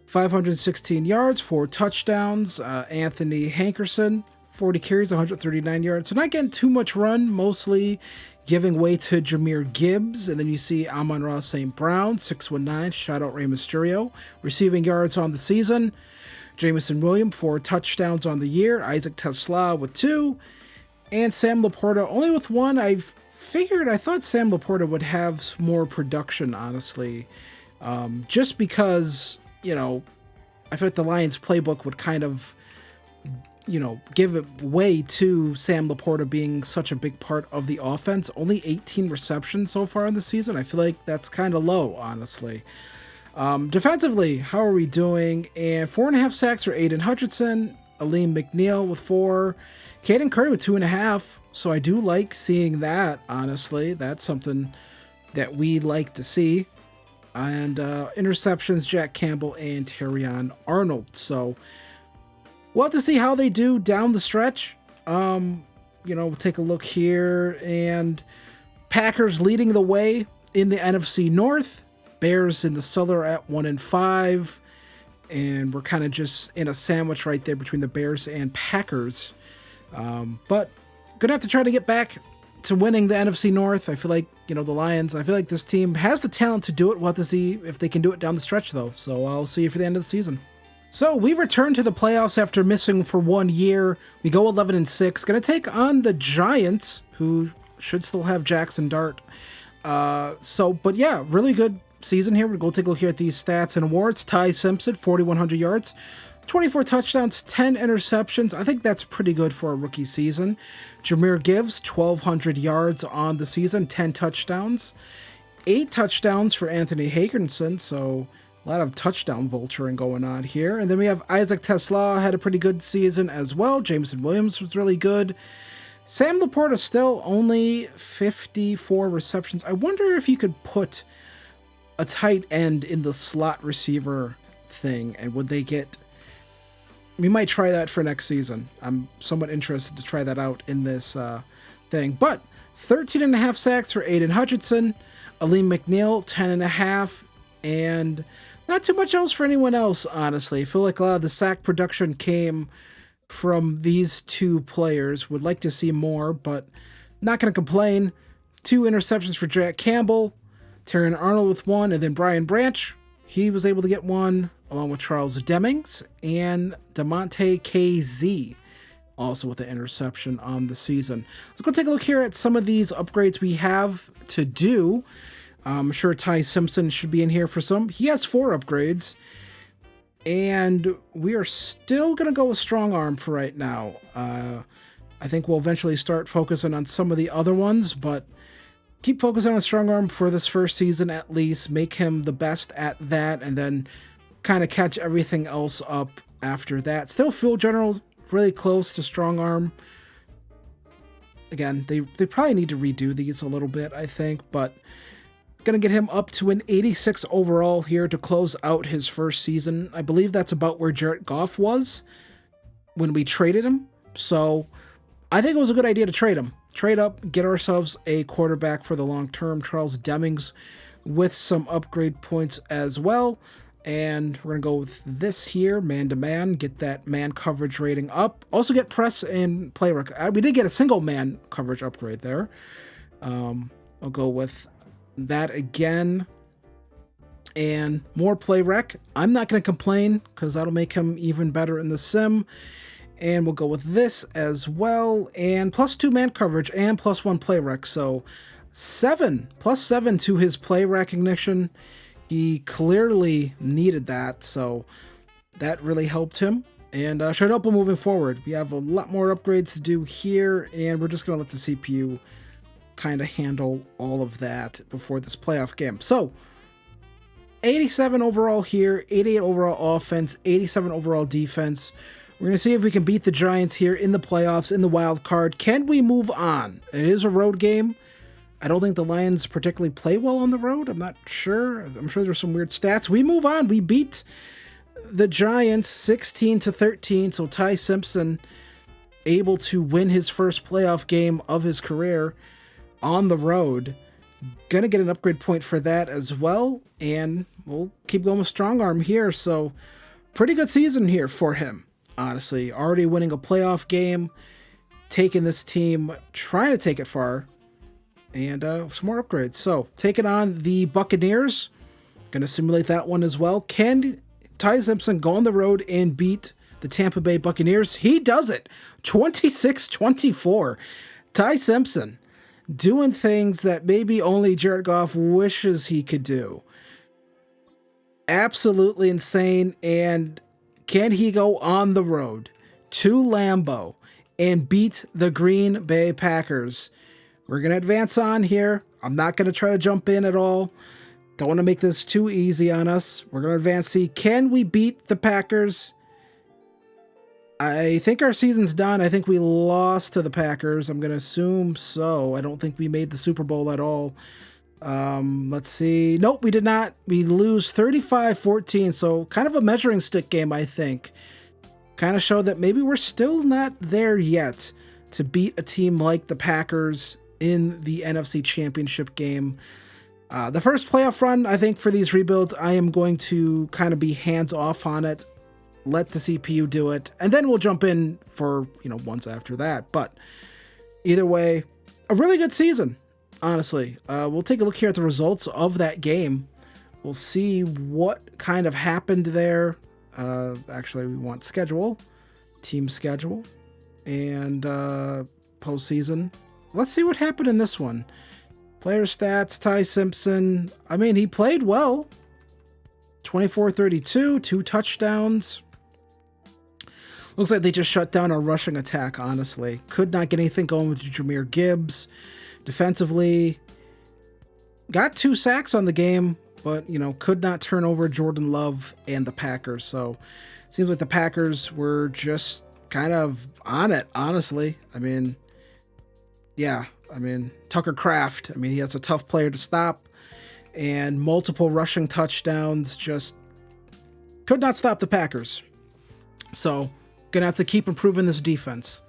516 yards, 4 touchdowns. Anthony Hankerson, 40 carries, 139 yards. So not getting too much run, mostly giving way to Jahmyr Gibbs. And then you see Amon-Ra St. Brown, 619. Shout out Rey Mysterio. Receiving yards on the season. Jameson Williams, 4 touchdowns on the year. Isaac Tesla with 2. And Sam Laporta only with 1. I thought Sam Laporta would have more production, honestly. Just because, I feel like the Lions playbook would kind of, give it way to Sam Laporta being such a big part of the offense. Only 18 receptions so far in the season. I feel like that's kind of low, honestly. Defensively, how are we doing? And 4.5 sacks for Aiden Hutchinson, Aleem McNeil with 4, Caden Curry with 2.5. So I do like seeing that, honestly. That's something that we like to see. And interceptions, Jack Campbell and Terrion Arnold. So we'll have to see how they do down the stretch. We'll take a look here. And Packers leading the way in the NFC North. Bears in the cellar at 1-5, and we're kind of just in a sandwich right there between the Bears and Packers. But gonna have to try to get back to winning the NFC North. I feel like, the Lions, I feel like this team has the talent to do it. We'll have to see if they can do it down the stretch, though. So I'll see you for the end of the season. So we return to the playoffs after missing for 1 year. We go 11-6. Gonna take on the Giants, who should still have Jackson Dart. But yeah, really good season here. We'll go take a look here at these stats and awards. Ty Simpson, 4,100 yards, 24 touchdowns, 10 interceptions. I think that's pretty good for a rookie season. Jahmyr Gibbs, 1,200 yards on the season, 10 touchdowns. 8 touchdowns for Anthony Hankerson, so a lot of touchdown vulturing going on here. And then we have Isaac Tesla, had a pretty good season as well. Jameson Williams was really good. Sam Laporta still only 54 receptions. I wonder if you could put a tight end in the slot receiver thing, and would they get... We might try that for next season. I'm somewhat interested to try that out in this thing. But 13.5 sacks for Aiden Hutchinson, Aleem McNeil, 10.5, and not too much else for anyone else, honestly. I feel like a lot of the sack production came from these 2 players. Would like to see more, but not going to complain. 2 interceptions for Jack Campbell, Terrion Arnold with 1, and then Brian Branch, he was able to get 1, along with Charles Demings, and DeMonte KZ, also with an interception on the season. Let's go take a look here at some of these upgrades we have to do. I'm sure Ty Simpson should be in here for some. He has 4 upgrades, and we are still going to go with strong arm for right now. I think we'll eventually start focusing on some of the other ones, but keep focusing on strong arm for this first season at least. Make him the best at that, and then kind of catch everything else up after that. Still field general really close to strong arm. Again, they probably need to redo these a little bit, I think, but gonna get him up to an 86 overall here to close out his first season. I believe that's about where Jared Goff was when we traded him. So I think it was a good idea to trade him. Trade up, get ourselves a quarterback for the long term. Charles Demings with some upgrade points as well. And we're going to go with this here, man-to-man, get that man coverage rating up. Also get press and play rec. We did get a single man coverage upgrade there. We'll I'll go with that again. And more play rec. I'm not going to complain because that'll make him even better in the sim. And we'll go with this as well. And +2 man coverage and +1 play rec. So +7 to his play recognition. He clearly needed that. So that really helped him. And should help him moving forward. We have a lot more upgrades to do here. And we're just going to let the CPU kind of handle all of that before this playoff game. So 87 overall here, 88 overall offense, 87 overall defense. We're going to see if we can beat the Giants here in the playoffs, in the wild card. Can we move on? It is a road game. I don't think the Lions particularly play well on the road. I'm not sure. I'm sure there's some weird stats. We move on. We beat the Giants 16-13. So Ty Simpson able to win his first playoff game of his career on the road. Gonna get an upgrade point for that as well. And we'll keep going with strong arm here. So pretty good season here for him. Honestly, already winning a playoff game, taking this team, trying to take it far, and some more upgrades. So, taking on the Buccaneers, going to simulate that one as well. Can Ty Simpson go on the road and beat the Tampa Bay Buccaneers? He does it, 26-24. Ty Simpson doing things that maybe only Jared Goff wishes he could do. Absolutely insane. And can he go on the road to Lambeau and beat the Green Bay Packers? We're going to advance on here. I'm not going to try to jump in at all. Don't want to make this too easy on us. We're going to advance. See, can we beat the Packers? I think our season's done. I think we lost to the Packers. I'm going to assume so. I don't think we made the Super Bowl at all. Let's see. Nope, we did not. We lose 35-14. So kind of a measuring stick game, I think. Kind of showed that maybe we're still not there yet to beat a team like the Packers in the NFC Championship game. The first playoff run, I think, for these rebuilds, I am going to kind of be hands off on it. Let the CPU do it. And then we'll jump in for, ones after that. But either way, a really good season. Honestly, we'll take a look here at the results of that game. We'll see what kind of happened there. Actually, we want schedule, team schedule, and postseason. Let's see what happened in this one. Player stats, Ty Simpson. I mean, he played well. 24-32, 2 touchdowns. Looks like they just shut down our rushing attack, honestly. Could not get anything going with Jahmyr Gibbs. Defensively, got 2 sacks on the game, but, could not turn over Jordan Love and the Packers. So, seems like the Packers were just kind of on it, honestly. I mean, yeah. Tucker Kraft, he has a tough player to stop. And multiple rushing touchdowns, just could not stop the Packers. So, gonna have to keep improving this defense.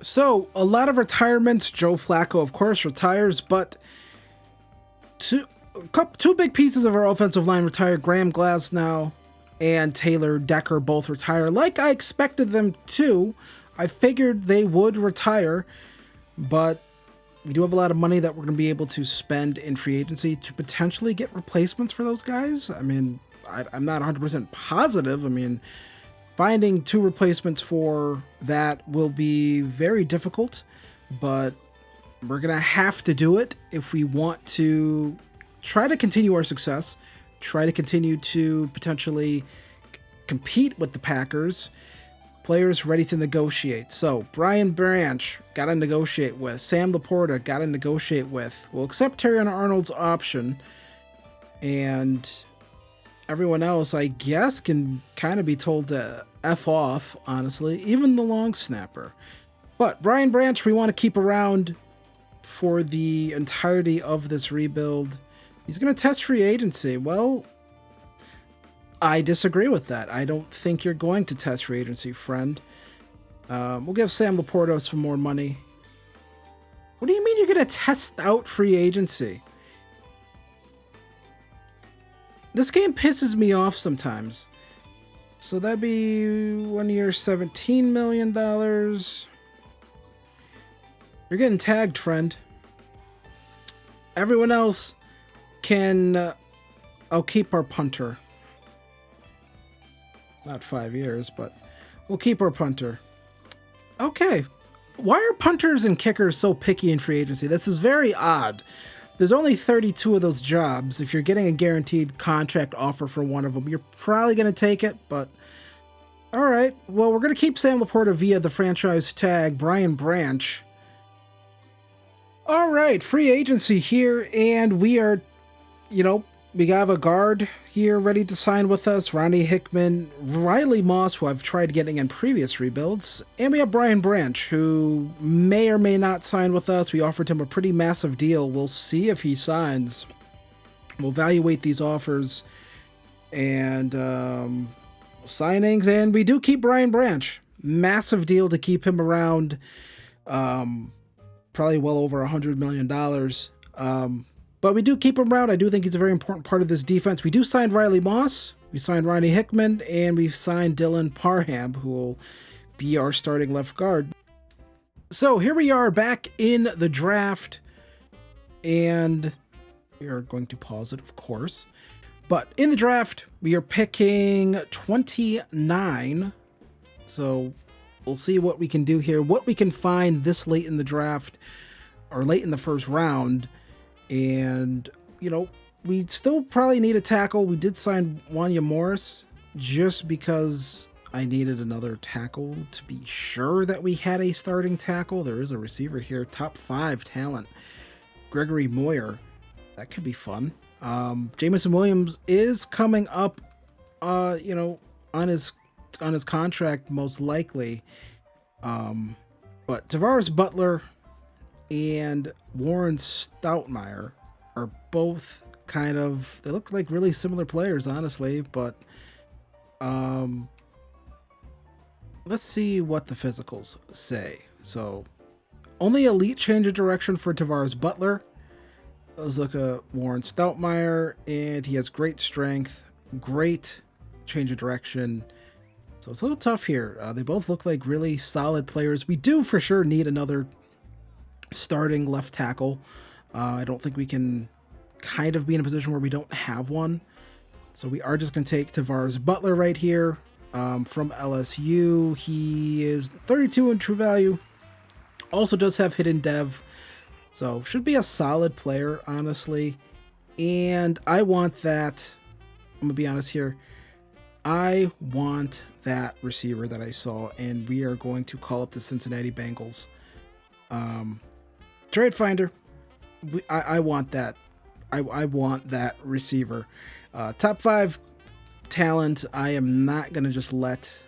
So, a lot of retirements. Joe Flacco, of course, retires, but two big pieces of our offensive line retire. Graham Glasnow and Taylor Decker both retire. Like I expected them to. I figured they would retire, but we do have a lot of money that we're going to be able to spend in free agency to potentially get replacements for those guys. I'm not 100% positive. Finding 2 replacements for that will be very difficult, but we're going to have to do it if we want to try to continue our success, try to continue to potentially compete with the Packers. Players ready to negotiate. So, Brian Branch, got to negotiate with. Sam Laporta, got to negotiate with. We'll accept Terrion Arnold's option, and everyone else, I guess, can kind of be told to F off, honestly. Even the long snapper. But Brian Branch, we want to keep around for the entirety of this rebuild. He's going to test free agency. Well, I disagree with that. I don't think you're going to test free agency, friend. We'll give Sam Laporta some more money. What do you mean you're going to test out free agency? This game pisses me off sometimes. So that'd be 1 year, $17 million. You're getting tagged, friend. Everyone else can... I'll keep our punter. Not 5 years, but we'll keep our punter. Okay. Why are punters and kickers so picky in free agency? This is very odd. There's only 32 of those jobs. If you're getting a guaranteed contract offer for one of them, you're probably going to take it, but... All right. Well, we're going to keep Sam Laporta via the franchise tag, Brian Branch. All right. Free agency here, and we are, we have a guard here ready to sign with us, Ronnie Hickman, Riley Moss, who I've tried getting in previous rebuilds, and we have Brian Branch, who may or may not sign with us. We offered him a pretty massive deal. We'll see if he signs. We'll evaluate these offers and signings, and we do keep Brian Branch. Massive deal to keep him around, probably well over $100 million. But we do keep him around. I do think he's a very important part of this defense. We do sign Riley Moss, we signed Ronnie Hickman, and we've signed Dylan Parham, who will be our starting left guard. So here we are back in the draft, and we are going to pause it, of course. But in the draft, we are picking 29. So we'll see what we can do here, what we can find this late in the draft, or late in the first round. And, we still probably need a tackle. We did sign Wanya Morris just because I needed another tackle to be sure that we had a starting tackle. There is a receiver here, top 5 talent, Gregory Moyer. That could be fun. Jameson Williams is coming up, on his contract most likely. But Tavares Butler and Warren Stoutmeyer are both they look like really similar players, honestly, but let's see what the physicals say. So only elite change of direction for Tavares Butler. Let's look at Warren Stoutmeyer, and he has great strength, great change of direction. So it's a little tough here. They both look like really solid players. We do for sure need another starting left tackle. I don't think we can kind of be in a position where we don't have one. So we are just going to take Tavares Butler right here from LSU. He is 32 in true value. Also does have hidden dev. So should be a solid player, honestly. And I want that, I'm going to be honest here, I want that receiver that I saw, and we are going to call up the Cincinnati Bengals. Trade Finder, I want that. I want that receiver. Top 5 talent, I am not going to just let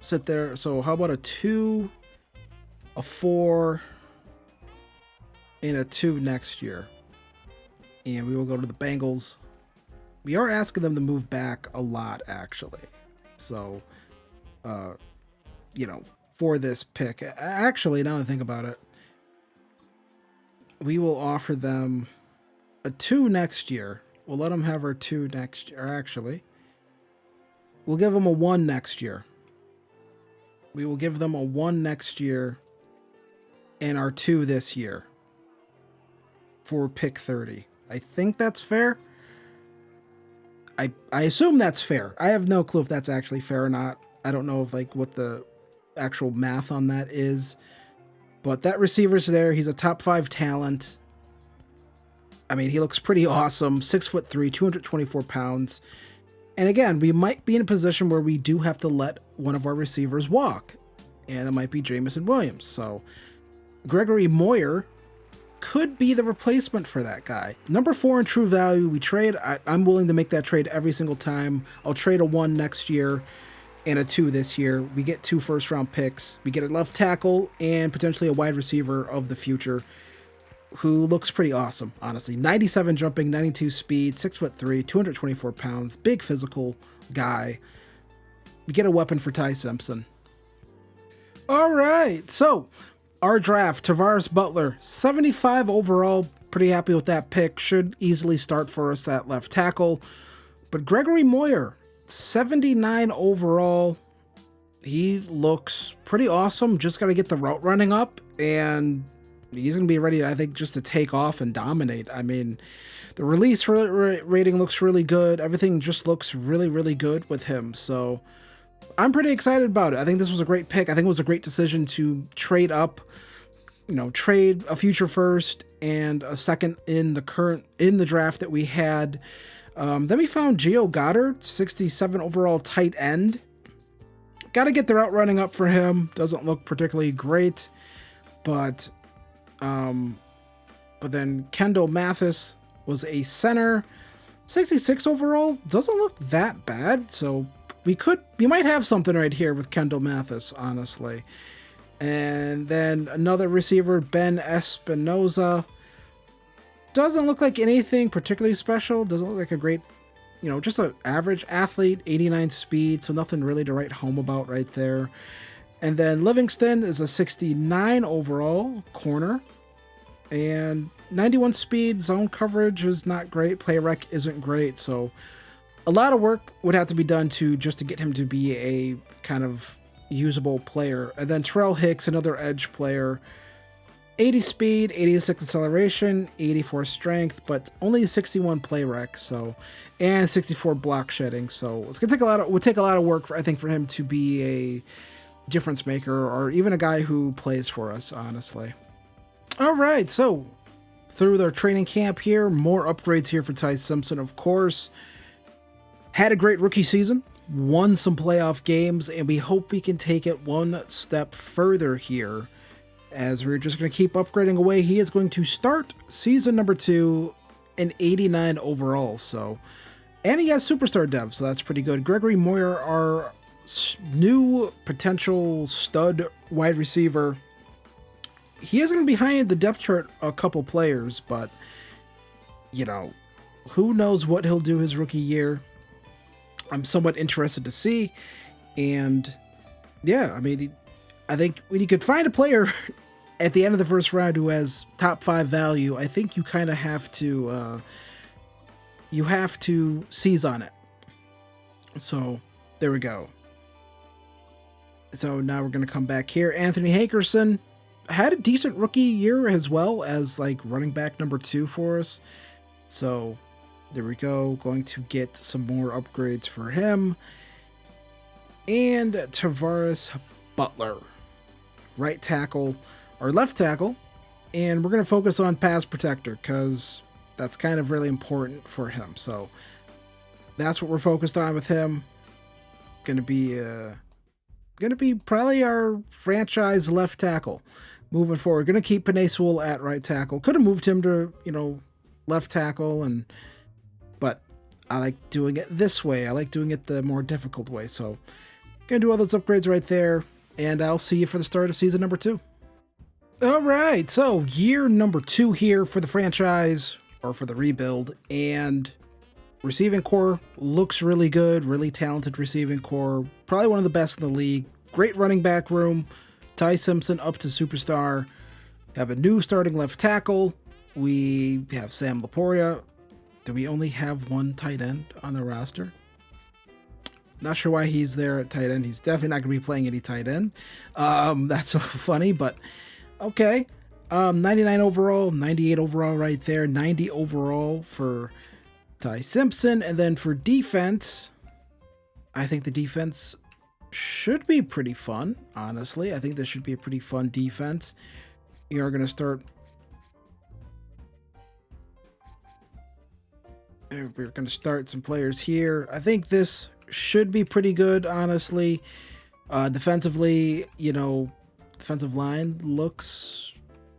sit there. So how about a 2, a 4, and a 2 next year? And we will go to the Bengals. We are asking them to move back a lot, actually. So, for this pick, actually, now that I think about it, we will offer them a 2 next year. We'll let them have our 2 next year, actually. We'll give them a 1 next year. We will give them a 1 next year and our 2 this year for pick 30. I think that's fair. I assume that's fair. I have no clue if that's actually fair or not. I don't know if what the actual math on that is. But that receiver's there. He's a top 5 talent. I mean, he looks pretty awesome. 6'3", 224 pounds. And again, we might be in a position where we do have to let one of our receivers walk. And it might be Jameson Williams. So Gregory Moyer could be the replacement for that guy. Number 4 in true value. We trade. I'm willing to make that trade every single time. I'll trade a 1 next year and a 2 this year. We get 2 first-round picks. We get a left tackle and potentially a wide receiver of the future who looks pretty awesome, honestly. 97 jumping, 92 speed, 6'3", 224 pounds, big physical guy. We get a weapon for Ty Simpson. All right, so our draft, Tavares Butler, 75 overall. Pretty happy with that pick. Should easily start for us at left tackle. But Gregory Moyer, 79 overall. He looks pretty awesome. Just got to get the route running up. And, he's going to be ready, I think, just to take off and dominate. I mean, the release rating looks really good. Everything just looks really, really good with him. So I'm pretty excited about it. I think this was a great pick. I think it was a great decision to trade up, trade a future first and a second in the draft that we had. Then we found Gio Goddard, 67 overall tight end. Got to get the route running up for him. Doesn't look particularly great, but then Kendall Mathis was a center, 66 overall. Doesn't look that bad. So we might have something right here with Kendall Mathis, honestly. And then another receiver, Ben Espinoza. Doesn't look like anything particularly special. Doesn't look like a great, just an average athlete, 89 speed. So nothing really to write home about right there. And then Livingston is a 69 overall corner. And 91 speed, zone coverage is not great. Play rec isn't great. So a lot of work would have to be done to get him to be a kind of usable player. And then Terrell Hicks, another edge player, 80 speed, 86 acceleration, 84 strength, but only 61 play rec. So, and 64 block shedding. So it's gonna take a lot of work, I think, for him to be a difference maker or even a guy who plays for us, honestly. All right, so through their training camp here, more upgrades here for Ty Simpson, of course. Had a great rookie season, won some playoff games, and we hope we can take it one step further here as we're just going to keep upgrading away. He is going to start season number 2 in 89 overall, so, and he has superstar dev, so that's pretty good. Gregory Moyer, our new potential stud wide receiver. He is going to be behind the depth chart a couple players, but, who knows what he'll do his rookie year. I'm somewhat interested to see. And, yeah, I mean, I think when you could find a player at the end of the first round who has top 5 value, I think you kind of have to, seize on it. So, there we go. So, now we're going to come back here. Anthony Hankerson had a decent rookie year as well as running back number 2 for us. So there we go. Going to get some more upgrades for him. And Tavares Butler, right tackle or left tackle. And we're going to focus on pass protector because that's kind of really important for him. So that's what we're focused on with him. Going to be probably our franchise left tackle moving forward. Going to keep Penei Sewell at right tackle. Could have moved him to, left tackle, but I like doing it this way. I like doing it the more difficult way. So going to do all those upgrades right there, and I'll see you for the start of season number 2. All right, so year number 2 here for the franchise, or for the rebuild, and receiving core looks really good, really talented receiving core, probably one of the best in the league. Great running back room. Ty Simpson up to superstar. Have a new starting left tackle. We have Sam Laporta. Do we only have one tight end on the roster? Not sure why he's there at tight end. He's definitely not going to be playing any tight end. That's so funny, but okay. 99 overall, 98 overall right there. 90 overall for Ty Simpson. And then for defense, I think the defense should be pretty fun, honestly. I think this should be a pretty fun defense. We are going to start. We're going to start some players here. I think this should be pretty good, honestly. Defensively, defensive line looks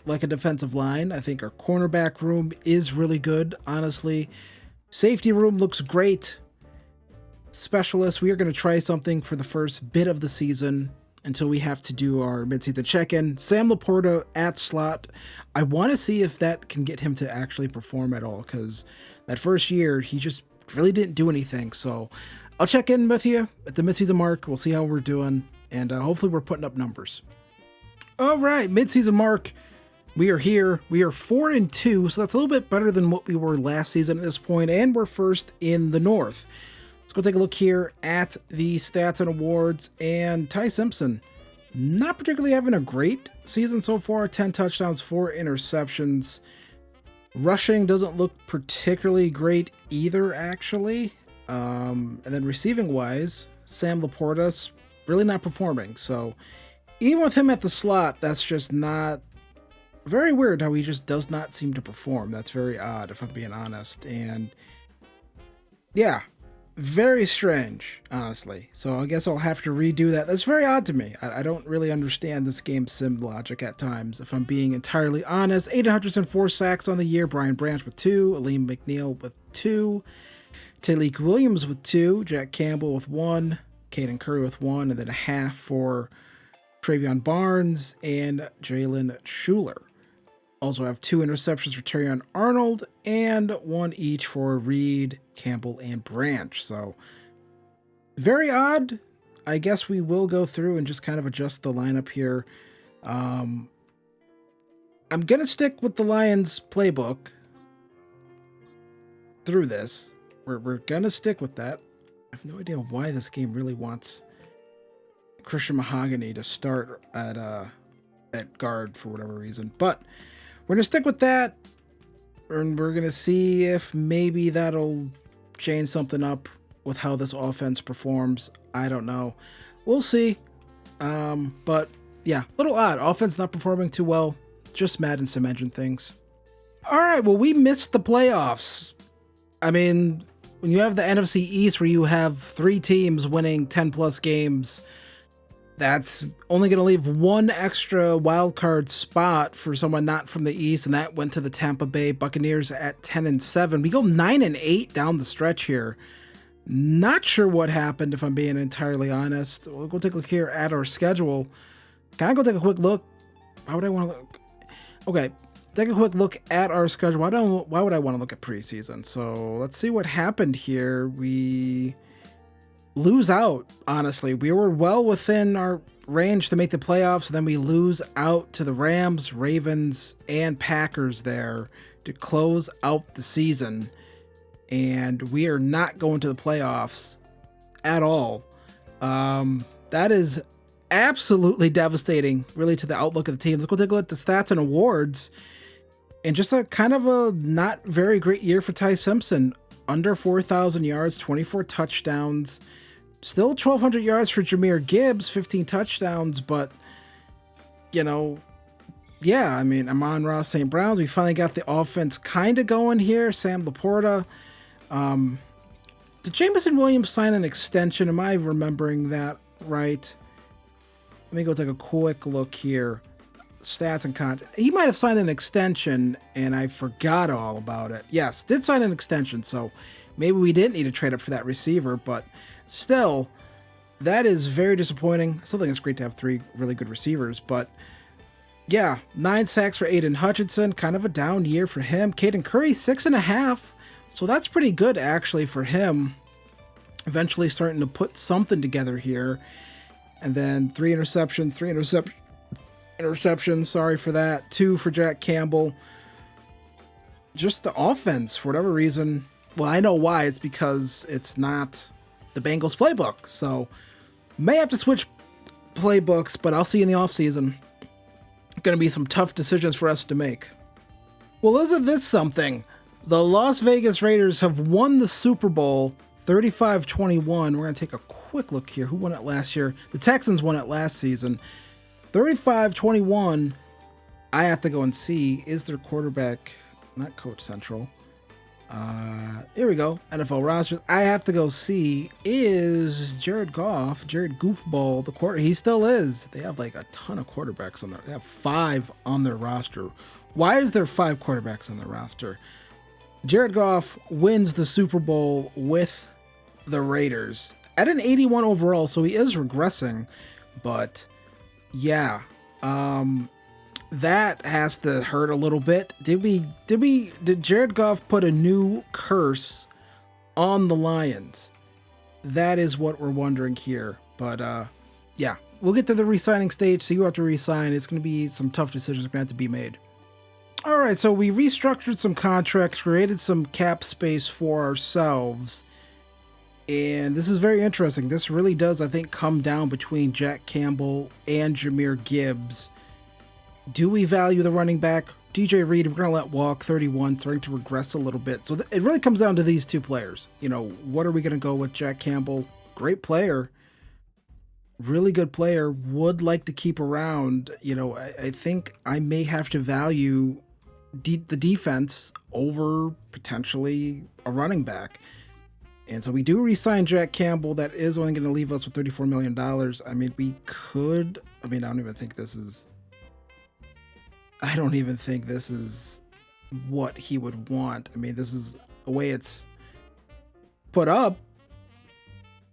like a defensive line. I think our cornerback room is really good, honestly. Safety room looks great. Specialists, we are going to try something for the first bit of the season until we have to do our midseason check-in. Sam Laporta at slot. I want to see if that can get him to actually perform at all, because that first year, he just really didn't do anything. So I'll check in with you at the midseason mark. We'll see how we're doing, and hopefully we're putting up numbers. All right, midseason mark. We are here. We are 4-2, so that's a little bit better than what we were last season at this point, and we're first in the North. Let's go take a look here at the stats and awards. And Ty Simpson, not particularly having a great season so far. 10 touchdowns, 4 interceptions. Rushing doesn't look particularly great either, actually. And then receiving wise, Sam Laporta's really not performing. So even with him at the slot, that's just not very weird how he just does not seem to perform. That's very odd, if I'm being honest. And yeah, very strange, honestly. So I guess I'll have to redo that. That's very odd to me. I don't really understand this game's sim logic at times, if I'm being entirely honest. Aiden Hutchinson, 4 sacks on the year. Brian Branch with 2. Aleem McNeil with 2. Talik Williams with 2. Jack Campbell with 1. Caden Curry with 1. And then a half for Travion Barnes and Jalen Schuler. Also have 2 interceptions for Terrion Arnold and 1 each for Reed, Campbell, and Branch. So very odd. I guess we will go through and just kind of adjust the lineup here. I'm going to stick with the Lions playbook through this. We're going to stick with that. I have no idea why this game really wants Christian Mahogany to start at guard for whatever reason. But we're going to stick with that, and we're going to see if maybe that'll change something up with how this offense performs. I don't know. We'll see. But yeah, a little odd. Offense not performing too well. Just Madden sim engine things. All right, well, we missed the playoffs. I mean, when you have the NFC East where you have 3 teams winning 10-plus games, that's only going to leave 1 extra wildcard spot for someone not from the East, and that went to the Tampa Bay Buccaneers at 10-7. We go 9-8 down the stretch here. Not sure what happened, if I'm being entirely honest. We'll go take a look here at our schedule. Can I go take a quick look? Why would I want to look? Okay, take a quick look at our schedule. Why would I want to look at preseason? So let's see what happened here. We lose out, honestly. We were well within our range to make the playoffs, and then we lose out to the Rams, Ravens, and Packers there to close out the season. And we are not going to the playoffs at all. That is absolutely devastating, really, to the outlook of the team. Let's go take a look at the stats and awards. And just a kind of a not very great year for Ty Simpson. Under 4,000 yards, 24 touchdowns. Still 1,200 yards for Jahmyr Gibbs, 15 touchdowns, but, you know, yeah, I mean, Amon-Ra St. Brown's, we finally got the offense kind of going here. Sam Laporta. Did Jameson Williams sign an extension? Am I remembering that right? Let me go take a quick look here. Stats and content. He might have signed an extension, and I forgot all about it. Yes, did sign an extension, so maybe we didn't need to trade up for that receiver, but still, that is very disappointing. I still think it's great to have 3 really good receivers, but yeah, 9 sacks for Aiden Hutchinson, kind of a down year for him. Caden Curry, 6.5, so that's pretty good actually for him. Eventually starting to put something together here. And then 3 interceptions, sorry for that. 2 for Jack Campbell. Just the offense, for whatever reason. Well, I know why. It's because it's not the Bengals playbook. So may have to switch playbooks, but I'll see you in the offseason. Going to be some tough decisions for us to make. Well, isn't this something? The Las Vegas Raiders have won the Super Bowl 35-21. We're going to take a quick look here. Who won it last year? The Texans won it last season. 35-21. I have to go and see, is their quarterback, not Coach Central. Here we go. NFL rosters. I have to go see, is Jared Goff, Jared Goofball, the quarter? He still is. They have like a ton of quarterbacks on there. They have 5 on their roster. Why is there 5 quarterbacks on their roster? Jared Goff wins the Super Bowl with the Raiders at an 81 overall, so he is regressing, but yeah, that has to hurt a little bit. Did Jared Goff put a new curse on the Lions? That is what we're wondering here. But yeah, we'll get to the re-signing stage, so you have to re-sign. It's going to be some tough decisions going to have to be made. All right, so we restructured some contracts, created some cap space for ourselves. And this is very interesting. This really does, I think, come down between Jack Campbell and Jahmyr Gibbs. Do we value the running back? DJ Reed, we're going to let walk, 31, starting to regress a little bit. So it really comes down to these two players. You know, what are we going to go with? Jack Campbell, great player, really good player, would like to keep around. You know, I think I may have to value the defense over potentially a running back. And so we do re-sign Jack Campbell. That is only going to leave us with $34 million. I mean, we could, I don't even think this is what he would want. I mean, this is the way it's put up.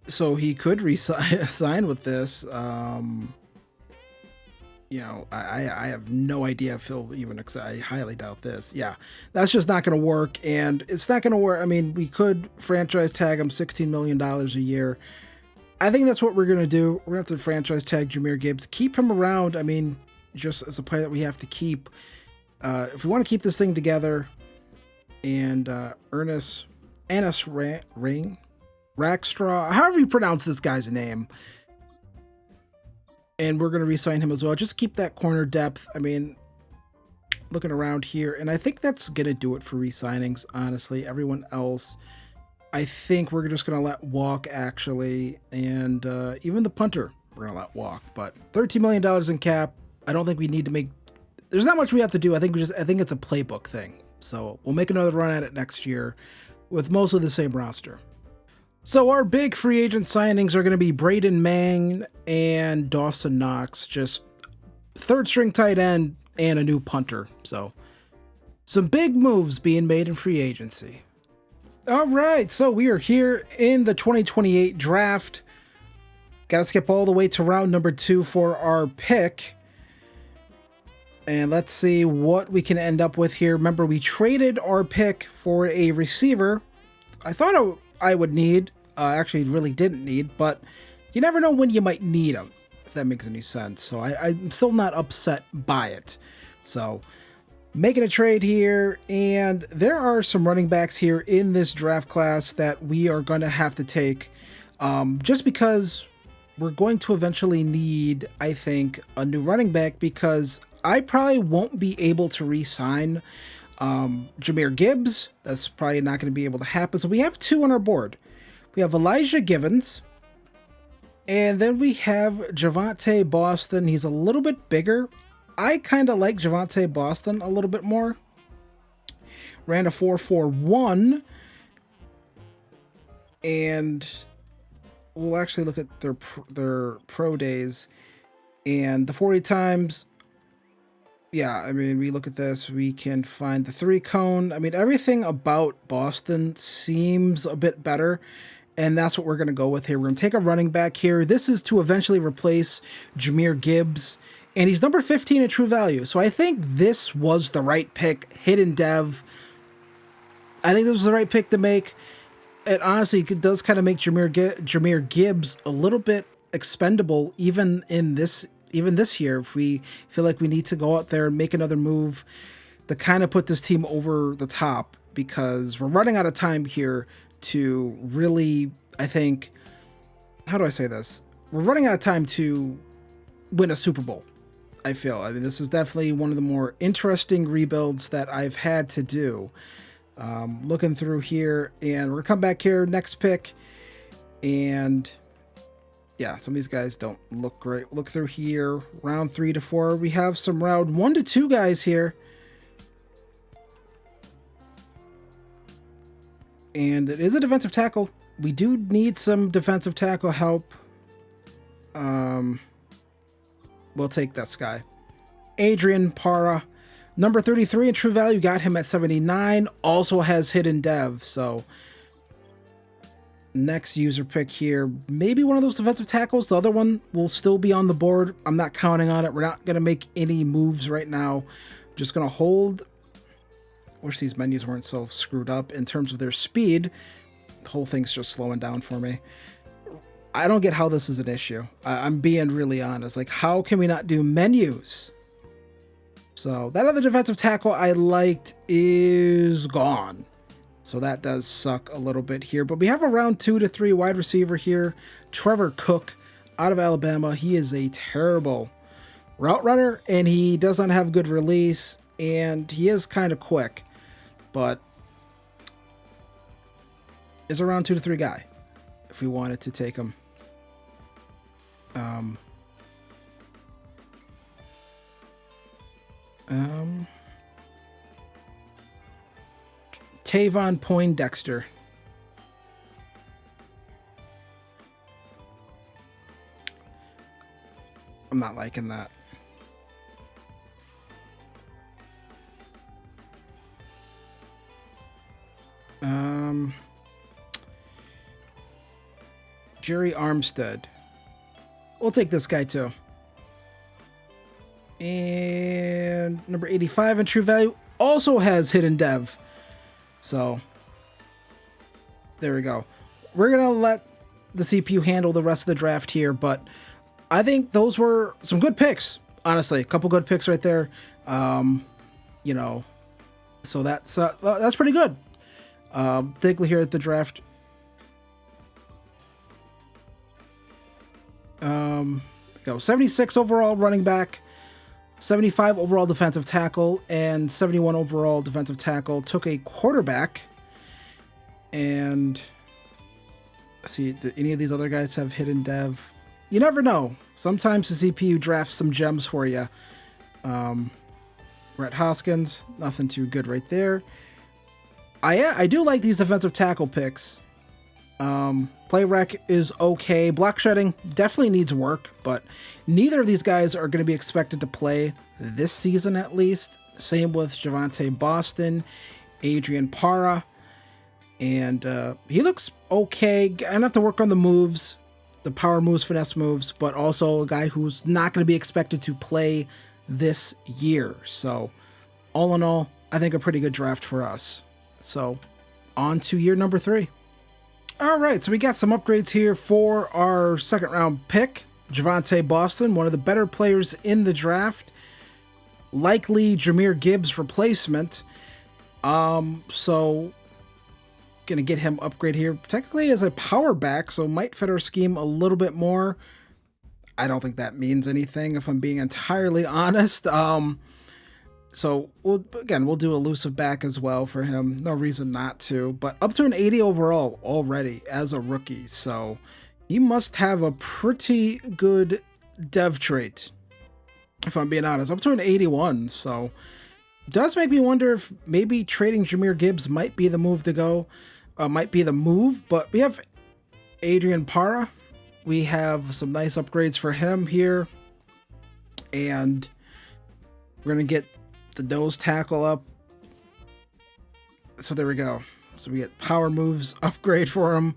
So he could sign with this. You know, I have no idea if he'll even accept. I highly doubt this. Yeah, that's just not going to work. And it's not going to work. I mean, we could franchise tag him $16 million a year. I think that's what we're going to do. We're going to have to franchise tag Jahmyr Gibbs. Keep him around. I mean, just as a player that we have to keep. If we want to keep this thing together, and Ernest Rackstraw, however you pronounce this guy's name, and we're going to re-sign him as well. Just keep that corner depth. I mean, looking around here, and I think that's going to do it for re-signings, honestly. Everyone else, I think we're just going to let walk, actually, and even the punter, we're going to let walk. But $13 million in cap, I don't think we need to make... There's not much we have to do. I think it's a playbook thing. So we'll make another run at it next year with mostly the same roster. So our big free agent signings are going to be Braden Mang and Dawson Knox, just third string tight end and a new punter. So some big moves being made in free agency. All right, so we are here in the 2028 draft. Got to skip all the way to round number 2 for our pick. And let's see what we can end up with here. Remember, we traded our pick for a receiver. I thought I would need, actually really didn't need, but you never know when you might need them, if that makes any sense. So I'm still not upset by it. So making a trade here, and there are some running backs here in this draft class that we are going to have to take, just because we're going to eventually need, I think, a new running back, because I probably won't be able to re-sign Jahmyr Gibbs. That's probably not going to be able to happen. So we have 2 on our board. We have Elijah Givens, and then we have Javonte Boston. He's a little bit bigger. I kind of like Javonte Boston a little bit more. Ran a 4.41, and we'll actually look at their pro days, and the 40 times. Yeah, I mean, we look at this, we can find the 3-cone. I mean, everything about Boston seems a bit better, and that's what we're going to go with here. We're going to take a running back here. This is to eventually replace Jahmyr Gibbs, and he's number 15 in true value. So I think this was the right pick, hidden dev. I think this was the right pick to make. And honestly, it does kind of make Jahmyr Gibbs a little bit expendable, even this year, if we feel like we need to go out there and make another move to kind of put this team over the top, because we're running out of time here to really, I think, how do I say this? We're running out of time to win a Super Bowl, I feel. I mean, this is definitely one of the more interesting rebuilds that I've had to do. Looking through here, and we're going to come back here, next pick, and yeah, some of these guys don't look great. Look through here, round 3 to 4. We have some round 1 to 2 guys here. And it is a defensive tackle. We do need some defensive tackle help. We'll take this guy. Adrian Para, number 33 in true value, got him at 79. Also has hidden dev, so next user pick here, maybe one of those defensive tackles. The other one will still be on the board. I'm not counting on it. We're not going to make any moves right now. Just going to hold. Wish these menus weren't so screwed up in terms of their speed. The whole thing's just slowing down for me. I don't get how this is an issue. I'm being really honest. Like, how can we not do menus? So that other defensive tackle I liked is gone. So that does suck a little bit here. But we have a round 2 to 3 wide receiver here. Trevor Cook out of Alabama. He is a terrible route runner, and he does not have good release, and he is kind of quick. But is a round 2 to 3 guy if we wanted to take him. Tavon Poindexter. I'm not liking that. Jerry Armstead. We'll take this guy too. And number 85 in true value also has hidden dev. So there we go. We're going to let the CPU handle the rest of the draft here, but I think those were some good picks. Honestly, a couple good picks right there. You know, so that's pretty good. Take a look here at the draft. Go 76 overall running back, 75 overall defensive tackle, and 71 overall defensive tackle. Took a quarterback. And see, do any of these other guys have hidden dev? You never know. Sometimes the CPU drafts some gems for you. Brett Hoskins, nothing too good right there. I do like these defensive tackle picks. Play rec is okay. Block shedding definitely needs work, but neither of these guys are going to be expected to play this season at least. Same with Javonte Boston, Adrian Para, and he looks okay. I have to work on the moves, the power moves, finesse moves, but also a guy who's not going to be expected to play this year. So all in all, I think a pretty good draft for us. So on to year number 3. All right, so we got some upgrades here for our second round pick. Javonte Boston, one of the better players in the draft. Likely Jahmyr Gibbs replacement. So gonna get him upgrade here. Technically as a power back, so might fit our scheme a little bit more. I don't think that means anything if I'm being entirely honest. So we'll do elusive back as well for him. No reason not to, but up to an 80 overall already as a rookie. So he must have a pretty good dev trait, if I'm being honest, up to an 81. So does make me wonder if maybe trading Jahmyr Gibbs might be the move to go, but we have Adrian Para. We have some nice upgrades for him here, and we're going to get the nose tackle up. So there we go. So we get power moves upgrade for him.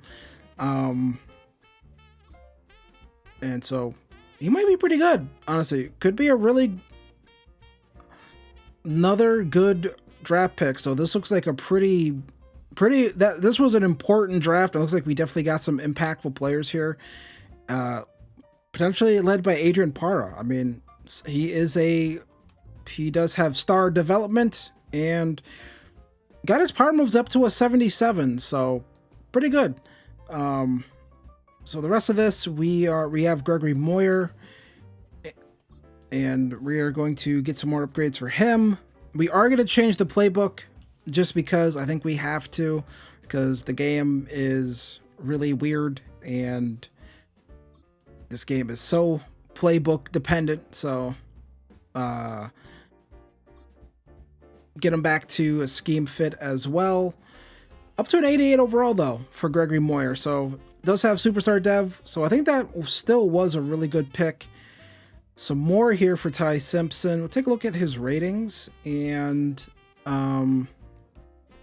And so he might be pretty good. Honestly, could be another good draft pick. So this looks like a this was an important draft. It looks like we definitely got some impactful players here. Potentially led by Adrian Para. I mean, he does have star development and got his power moves up to a 77, so pretty good. So the rest of this, we have Gregory Moyer, and we are going to get some more upgrades for him. We are going to change the playbook just because I think we have to, because the game is really weird and this game is so playbook dependent. So get him back to a scheme fit as well. Up to an 88 overall, though, for Gregory Moyer. So does have superstar dev. So I think that still was a really good pick. Some more here for Ty Simpson. We'll take a look at his ratings, and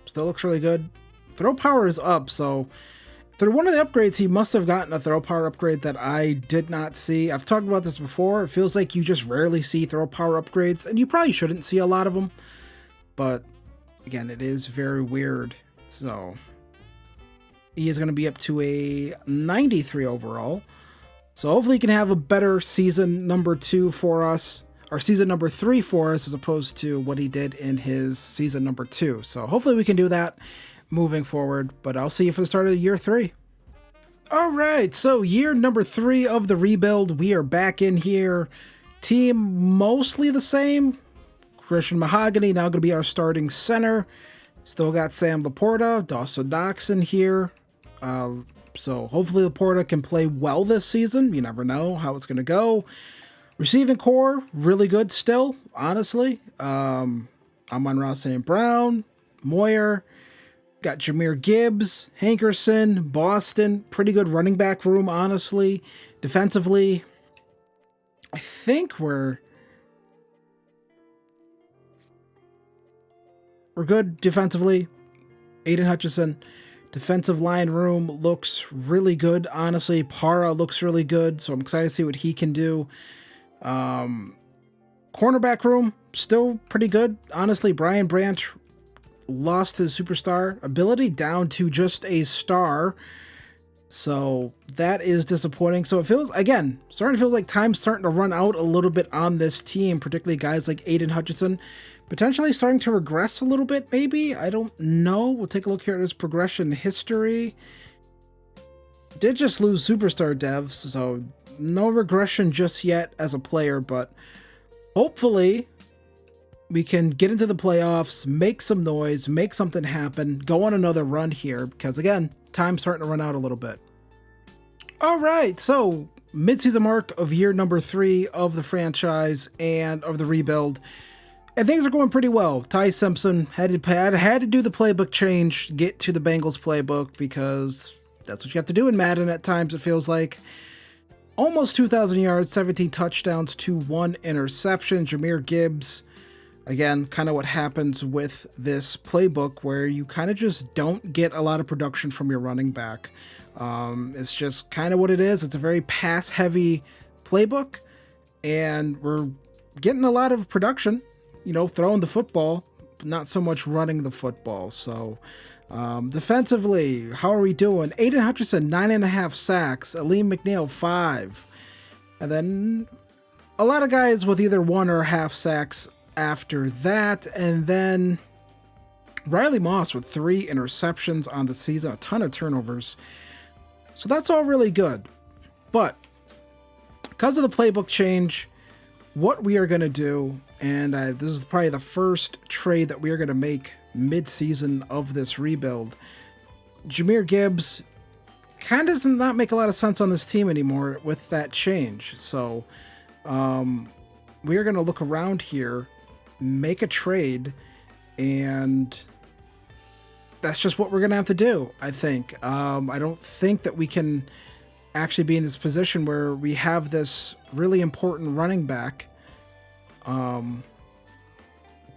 still looks really good. Throw power is up, so through one of the upgrades, he must have gotten a throw power upgrade that I did not see. I've talked about this before. It feels like you just rarely see throw power upgrades, and you probably shouldn't see a lot of them. But again, it is very weird. So he is going to be up to a 93 overall. So hopefully he can have a better season number 2 for us, or season number 3 for us, as opposed to what he did in his season number 2. So hopefully we can do that. moving forward. But I'll see you for the start of year 3. All right, so year number 3 of the rebuild. We are back in here. Team mostly the same. Christian Mahogany now going to be our starting center. Still got Sam Laporta, Dawson Knox in here. So hopefully Laporta can play well this season. You never know how it's going to go. Receiving core, really good still, honestly. Amon-Ra St. Brown, Moyer. Got Jahmyr Gibbs, Hankerson, Boston. Pretty good running back room, honestly. Defensively, I think we're good defensively. Aiden Hutchinson. Defensive line room looks really good, honestly. Para looks really good, so I'm excited to see what he can do. Cornerback room, still pretty good, honestly. Brian Branch lost his superstar ability down to just a star, so that is disappointing. So it feels, again, starting to feel like time's starting to run out a little bit on this team, particularly guys like Aiden Hutchinson, potentially starting to regress a little bit, maybe. I don't know. We'll take a look here at his progression history. Did just lose superstar devs, so no regression just yet as a player, but hopefully we can get into the playoffs, make some noise, make something happen, go on another run here, because again, time's starting to run out a little bit. All right, so midseason mark of year number 3 of the franchise and of the rebuild, and things are going pretty well. Ty Simpson had to do the playbook change, get to the Bengals playbook, because that's what you have to do in Madden at times, it feels like. Almost 2,000 yards, 17 touchdowns to 1 interception. Jahmyr Gibbs, again, kind of what happens with this playbook, where you kind of just don't get a lot of production from your running back. It's just kind of what it is. It's a very pass-heavy playbook, and we're getting a lot of production, you know, throwing the football, but not so much running the football. So defensively, how are we doing? Aiden Hutchinson, 9.5 sacks. Aleem McNeil, 5. And then a lot of guys with either 1 or half sacks after that. And then Riley Moss with 3 interceptions on the season, a ton of turnovers. So that's all really good. But because of the playbook change, what we are going to do, and this is probably the first trade that we are going to make mid-season of this rebuild. Jahmyr Gibbs kind of does not make a lot of sense on this team anymore with that change. So we are going to look around here, make a trade, and that's just what we're going to have to do, I think. I don't think that we can actually be in this position where we have this really important running back.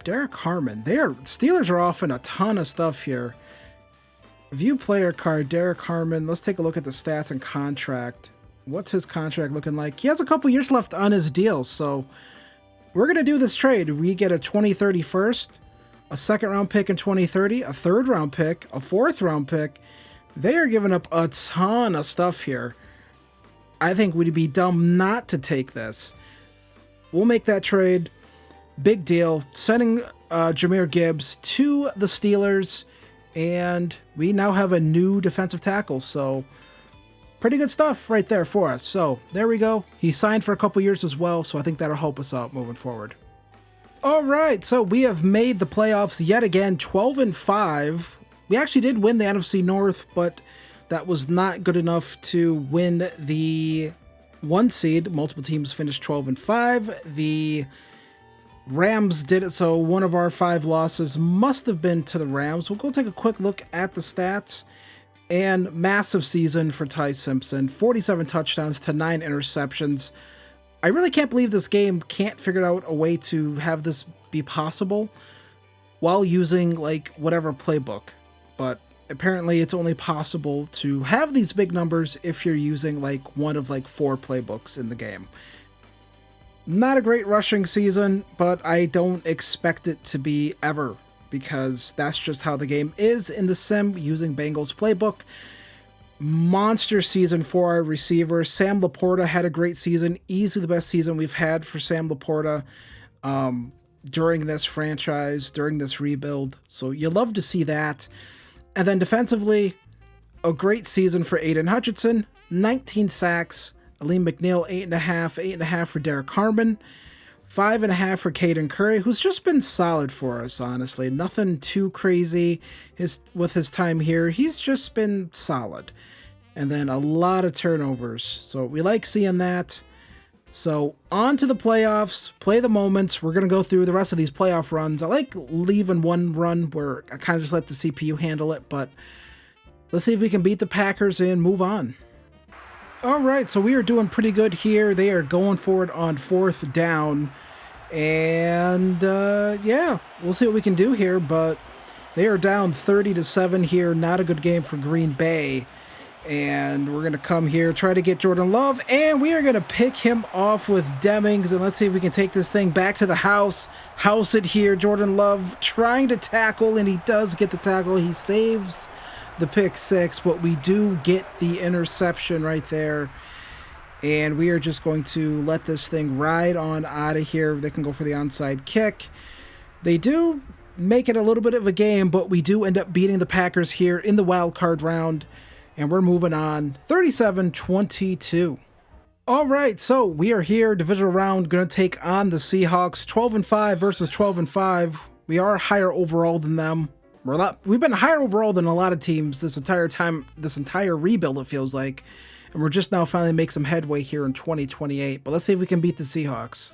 Derek Harmon. Steelers are offering a ton of stuff here. View player card, Derek Harmon. Let's take a look at the stats and contract. What's his contract looking like? He has a couple years left on his deal, so we're going to do this trade. We get a 2030 first, a second-round pick in 2030, a third-round pick, a fourth-round pick. They are giving up a ton of stuff here. I think we'd be dumb not to take this. We'll make that trade. Big deal. Sending Jahmyr Gibbs to the Steelers, and we now have a new defensive tackle, so pretty good stuff right there for us. So there we go. He signed for a couple years as well, so I think that'll help us out moving forward. All right, so we have made the playoffs yet again, 12-5. We actually did win the NFC North, but that was not good enough to win the 1 seed. Multiple teams finished 12-5. The Rams did it, so one of our 5 losses must have been to the Rams. We'll go take a quick look at the stats. And massive season for Ty Simpson. 47 touchdowns to 9 interceptions. I really can't believe this game can't figure out a way to have this be possible while using, like, whatever playbook. But apparently it's only possible to have these big numbers if you're using, like, one of, like, 4 playbooks in the game. Not a great rushing season, but I don't expect it to be ever, because that's just how the game is in the sim using Bengals playbook. Monster season for our receiver. Sam Laporta had a great season, easily the best season we've had for Sam Laporta during this franchise, during this rebuild. So you love to see that. And then defensively, a great season for Aiden Hutchinson, 19 sacks. Aleem McNeil, 8.5 for Derek Harmon, 5.5 for Caden Curry, who's just been solid for us, honestly. Nothing too crazy with his time here. He's just been solid. And then a lot of turnovers. So we like seeing that. So on to the playoffs, play the moments. We're going to go through the rest of these playoff runs. I like leaving one run where I kind of just let the CPU handle it, but let's see if we can beat the Packers and move on. All right, so we are doing pretty good here. They are going for it on 4th down. And yeah, we'll see what we can do here, but they are down 30-7 here. Not a good game for Green Bay. And we're going to come here, try to get Jordan Love, and we are going to pick him off with Demings, and let's see if we can take this thing back to the house it here. Jordan Love trying to tackle, and he does get the tackle. He saves the pick 6, but we do get the interception right there. And we are just going to let this thing ride on out of here. They can go for the onside kick. They do make it a little bit of a game, but we do end up beating the Packers here in the wild card round. And we're moving on, 37-22. All right, so we are here, divisional round, going to take on the Seahawks, 12-5 versus 12-5. We are higher overall than them. We've been higher overall than a lot of teams this entire time, this entire rebuild, it feels like. And we're just now finally making some headway here in 2028. But let's see if we can beat the Seahawks.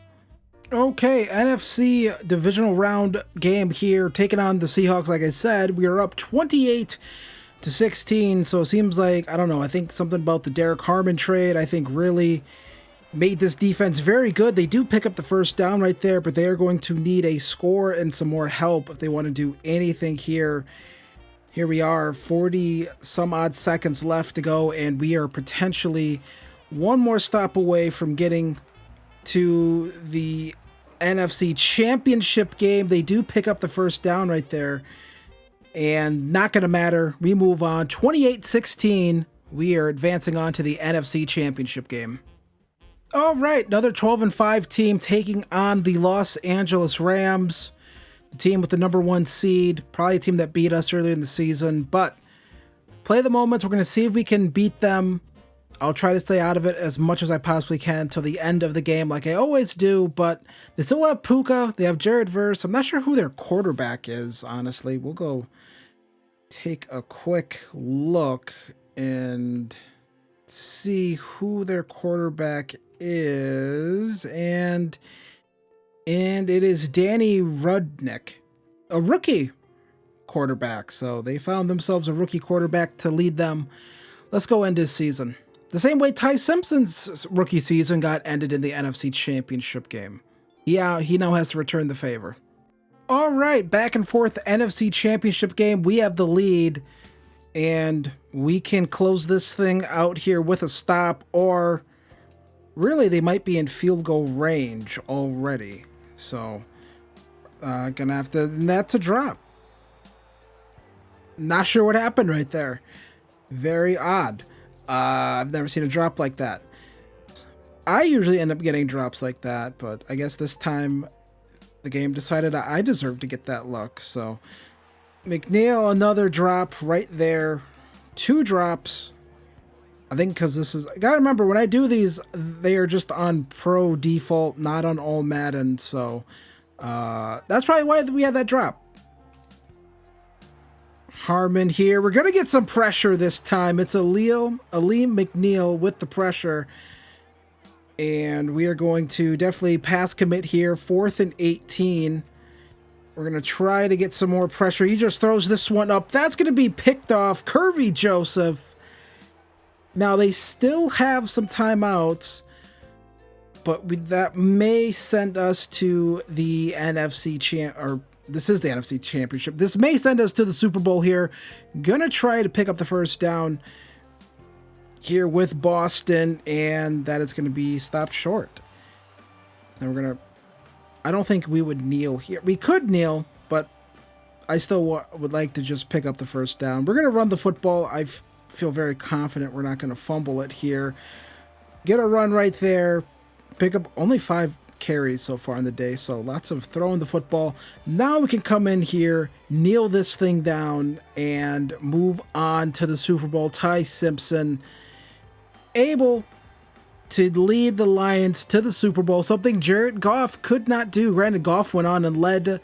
Okay, NFC divisional round game here, taking on the Seahawks. Like I said, we are up 28-16, so it seems like, I don't know, I think something about the Derek Harmon trade, I think really made this defense very good. They do pick up the first down right there, but they are going to need a score and some more help if they want to do anything here. Here we are, 40 some odd seconds left to go, and we are potentially one more stop away from getting to the NFC Championship game. They do pick up the first down right there, and not going to matter. We move on, 28-16. We are advancing on to the NFC Championship game. All right, another 12-5 team taking on the Los Angeles Rams, the team with the #1 seed, probably a team that beat us earlier in the season, but play the moments. We're going to see if we can beat them. I'll try to stay out of it as much as I possibly can till the end of the game, like I always do, but they still have Puka. They have Jared Verse. I'm not sure who their quarterback is, honestly. We'll go take a quick look and see who their quarterback is, and it is Danny Rudnick, a rookie quarterback. So they found themselves a rookie quarterback to lead them. Let's go end this season the same way Ty Simpson's rookie season got ended in the NFC Championship game. Yeah, he now has to return the favor. All right, back and forth NFC Championship game. We have the lead, and we can close this thing out here with a stop, or really they might be in field goal range already. So gonna have to, and that's a drop. Not sure what happened right there. Very odd. I've never seen a drop like that. I usually end up getting drops like that, but I guess this time the game decided I deserved to get that luck. So McNeil, another drop right there. 2 drops. I think because this is, I gotta remember when I do these, they are just on pro default, not on all Madden. So that's probably why we had that drop. Harmon here. We're going to get some pressure this time. It's Aleem McNeil with the pressure. And we are going to definitely pass commit here. 4th and 18. We're going to try to get some more pressure. He just throws this one up. That's going to be picked off. Kirby Joseph. Now, they still have some timeouts, but that may send us to the NFC or this is the NFC Championship. This may send us to the Super Bowl here. Gonna try to pick up the first down here with Boston, and that is going to be stopped short. And we're going to, I don't think we would kneel here. We could kneel, but I still would like to just pick up the first down. We're going to run the football. I feel very confident we're not going to fumble it here. Get a run right there. Pick up only 5 carries so far in the day, so lots of throwing the football. Now we can come in here, kneel this thing down, and move on to the Super Bowl. Ty Simpson able to lead the Lions to the Super Bowl, something Jared Goff could not do. Granted, Goff went on and led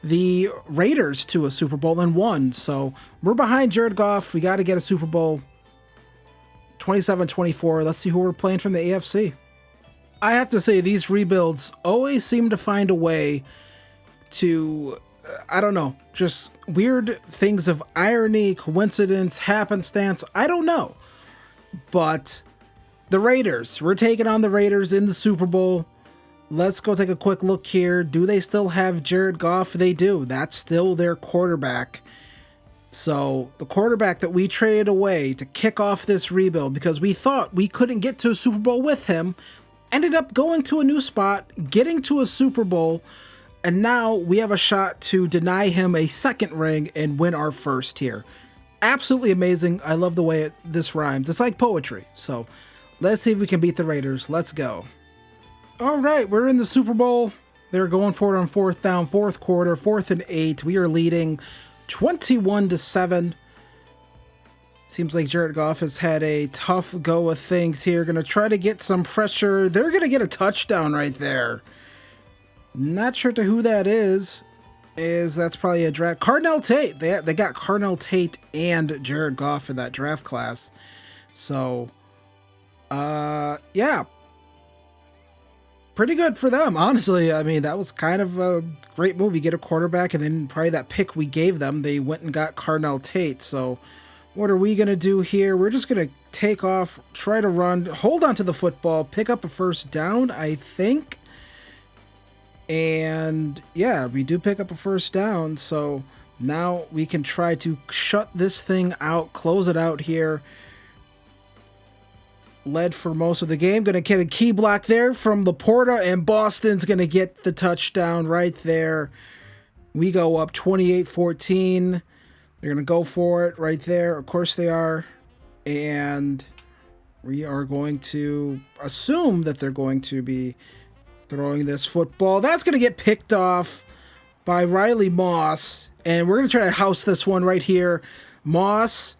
the Raiders to a Super Bowl and won, so we're behind Jared Goff. We got to get a Super Bowl. 27-24. Let's see who we're playing from the AFC. I have to say, these rebuilds always seem to find a way to, I don't know, just weird things of irony, coincidence, happenstance. I don't know. But the Raiders, we're taking on the Raiders in the Super Bowl. Let's go take a quick look here. Do they still have Jared Goff? They do. That's still their quarterback. So the quarterback that we traded away to kick off this rebuild because we thought we couldn't get to a Super Bowl with him, ended up going to a new spot, getting to a Super Bowl, and now we have a shot to deny him a second ring and win our first here. Absolutely amazing. I love the way this rhymes. It's like poetry. So let's see if we can beat the Raiders. Let's go. All right, we're in the Super Bowl. They're going for it on fourth down, fourth quarter, 4th and 8. We are leading 21-7. Seems like Jared Goff has had a tough go of things here. Going to try to get some pressure. They're going to get a touchdown right there. Not sure to who that is. That's probably a draft. Carnell Tate. They got Carnell Tate and Jared Goff in that draft class. So, yeah. Pretty good for them, honestly. I mean, that was kind of a great move. You get a quarterback, and then probably that pick we gave them, they went and got Carnell Tate. So what are we going to do here? We're just going to take off, try to run, hold on to the football, pick up a first down, I think. And yeah, we do pick up a first down. So now we can try to shut this thing out, close it out here. Led for most of the game. Going to get a key block there from Laporta, and Boston's going to get the touchdown right there. We go up 28-14. They're going to go for it right there. Of course they are. And we are going to assume that they're going to be throwing this football. That's going to get picked off by Riley Moss. And we're going to try to house this one right here. Moss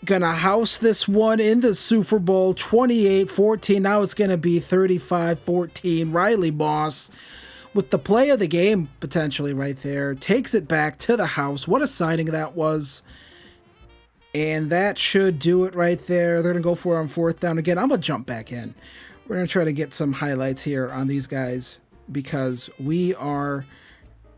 gonna house this one in the Super Bowl. 28-14. Now it's gonna be 35-14. Riley Moss with the play of the game potentially right there takes it back to the house. What a signing that was. And that should do it right there. They're gonna go for it on 4th down again. I'm gonna jump back in. We're gonna try to get some highlights here on these guys because we are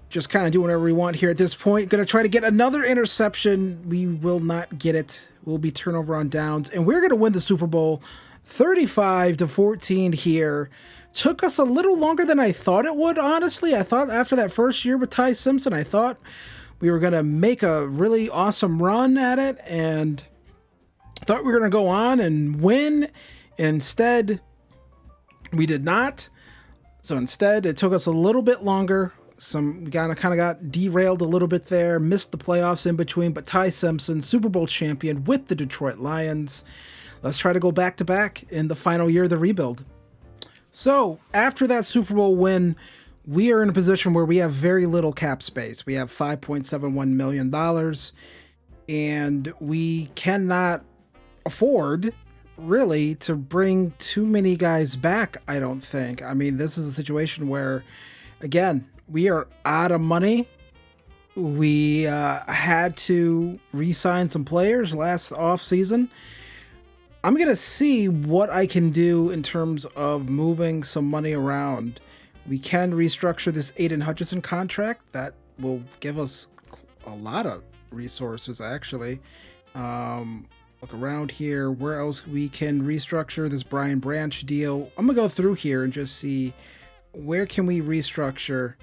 just kind of doing whatever we want here at this point. Going to try to get another interception. We will not get it. We'll be turnover on downs. And we're going to win the Super Bowl 35-14 here. Took us a little longer than I thought it would, honestly. I thought after that first year with Ty Simpson, I thought we were going to make a really awesome run at it. And thought we were going to go on and win. Instead, we did not. So instead, it took us a little bit longer. We kind of got derailed a little bit there, missed the playoffs in between, but Ty Simpson, Super Bowl champion with the Detroit Lions. Let's try to go back-to-back in the final year of the rebuild. So, after that Super Bowl win, we are in a position where we have very little cap space. We have $5.71 million, and we cannot afford, really, to bring too many guys back, I don't think. I mean, this is a situation where, again, we are out of money. We had to re-sign some players last offseason. I'm going to see what I can do in terms of moving some money around. We can restructure this Aiden Hutchinson contract. That will give us a lot of resources, actually. Look around here. Where else we can restructure this Brian Branch deal? I'm going to go through here and just see where can we restructure.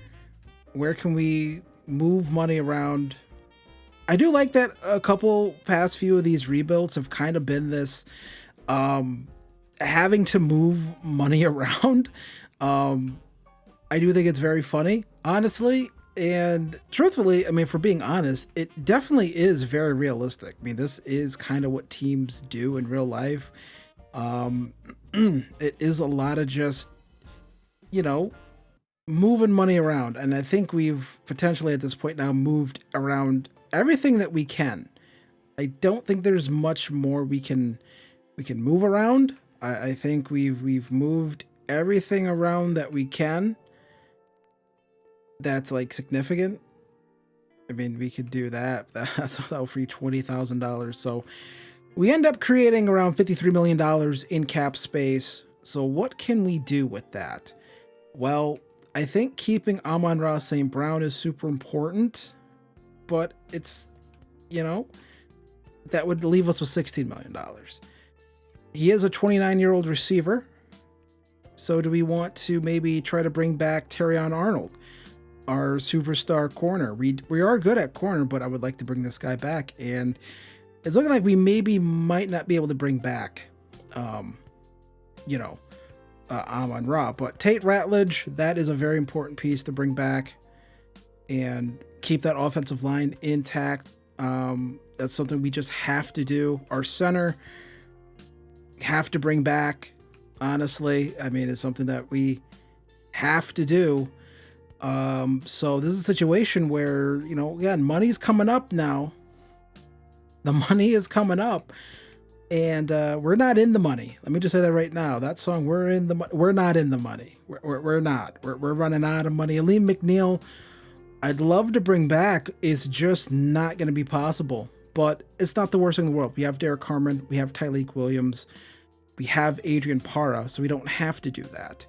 Where can we move money around? I do like that a couple past few of these rebuilds have kind of been this having to move money around. I do think it's very funny, honestly. And truthfully, I mean, for being honest, it definitely is very realistic. I mean, this is kind of what teams do in real life. It is a lot of just, moving money around, and I think we've potentially at this point now moved around everything that we can. I don't think there's much more we can move around. I think we've moved everything around that we can. That's like significant. I mean, we could do that. That's without free $20,000. So we end up creating around $53 million in cap space. So what can we do with that? Well, I think keeping Amon-Ra St. Brown is super important, but it's, you know, that would leave us with $16 million. He is a 29-year-old receiver. So do we want to maybe try to bring back Terrion Arnold, our superstar corner? We are good at corner, but I would like to bring this guy back. And it's looking like we might not be able to bring back, Amon-Ra. But Tate Ratledge, that is a very important piece to bring back and keep that offensive line intact. That's something we just have to do. Our center, have to bring back. Honestly, I mean, it's something that we have to do. So this is a situation where, again, money's coming up now. The money is coming up, and we're not in the money. Let me just say that right now. That song, we're not in the money. We're not. We're running out of money. Aleem McNeil, I'd love to bring back. It's just not going to be possible. But it's not the worst thing in the world. We have Derek Harmon. We have Tyleek Williams. We have Adrian Parra, so we don't have to do that.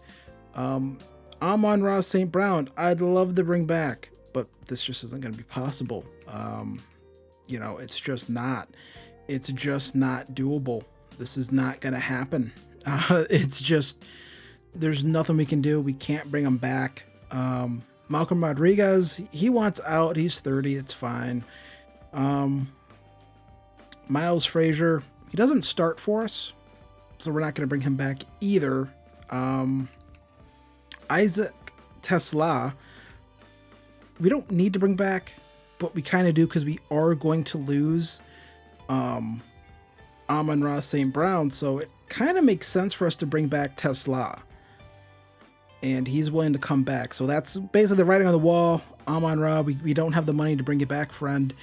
Amon-Ra St. Brown, I'd love to bring back, but this just isn't going to be possible. It's just not. It's just not doable. This is not going to happen. It's just, there's nothing we can do. We can't bring him back. Malcolm Rodriguez, he wants out. He's 30. It's fine. Miles Frazier, he doesn't start for us, so we're not going to bring him back either. Isaac Tesla, we don't need to bring back, but we kind of do because we are going to lose Amon-Ra St. Brown, so it kind of makes sense for us to bring back Tesla. And he's willing to come back. So that's basically the writing on the wall. Amon-Ra, we don't have the money to bring you back, friend.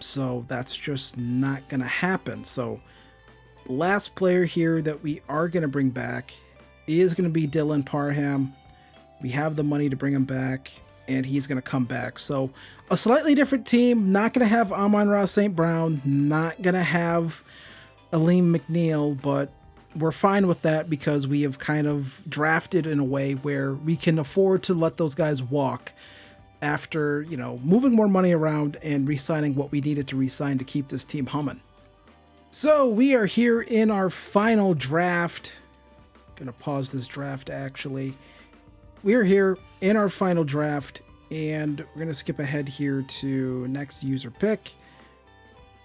So that's just not going to happen. So last player here that we are going to bring back is going to be Dylan Parham. We have the money to bring him back, and he's going to come back. So a slightly different team. Not going to have Amon-Ra St. Brown. Not going to have Aleem McNeil, but we're fine with that because we have kind of drafted in a way where we can afford to let those guys walk after, moving more money around and re-signing what we needed to re-sign to keep this team humming. So we are here in our final draft. Gonna pause this draft actually. We're here in our final draft, and we're gonna skip ahead here to next user pick,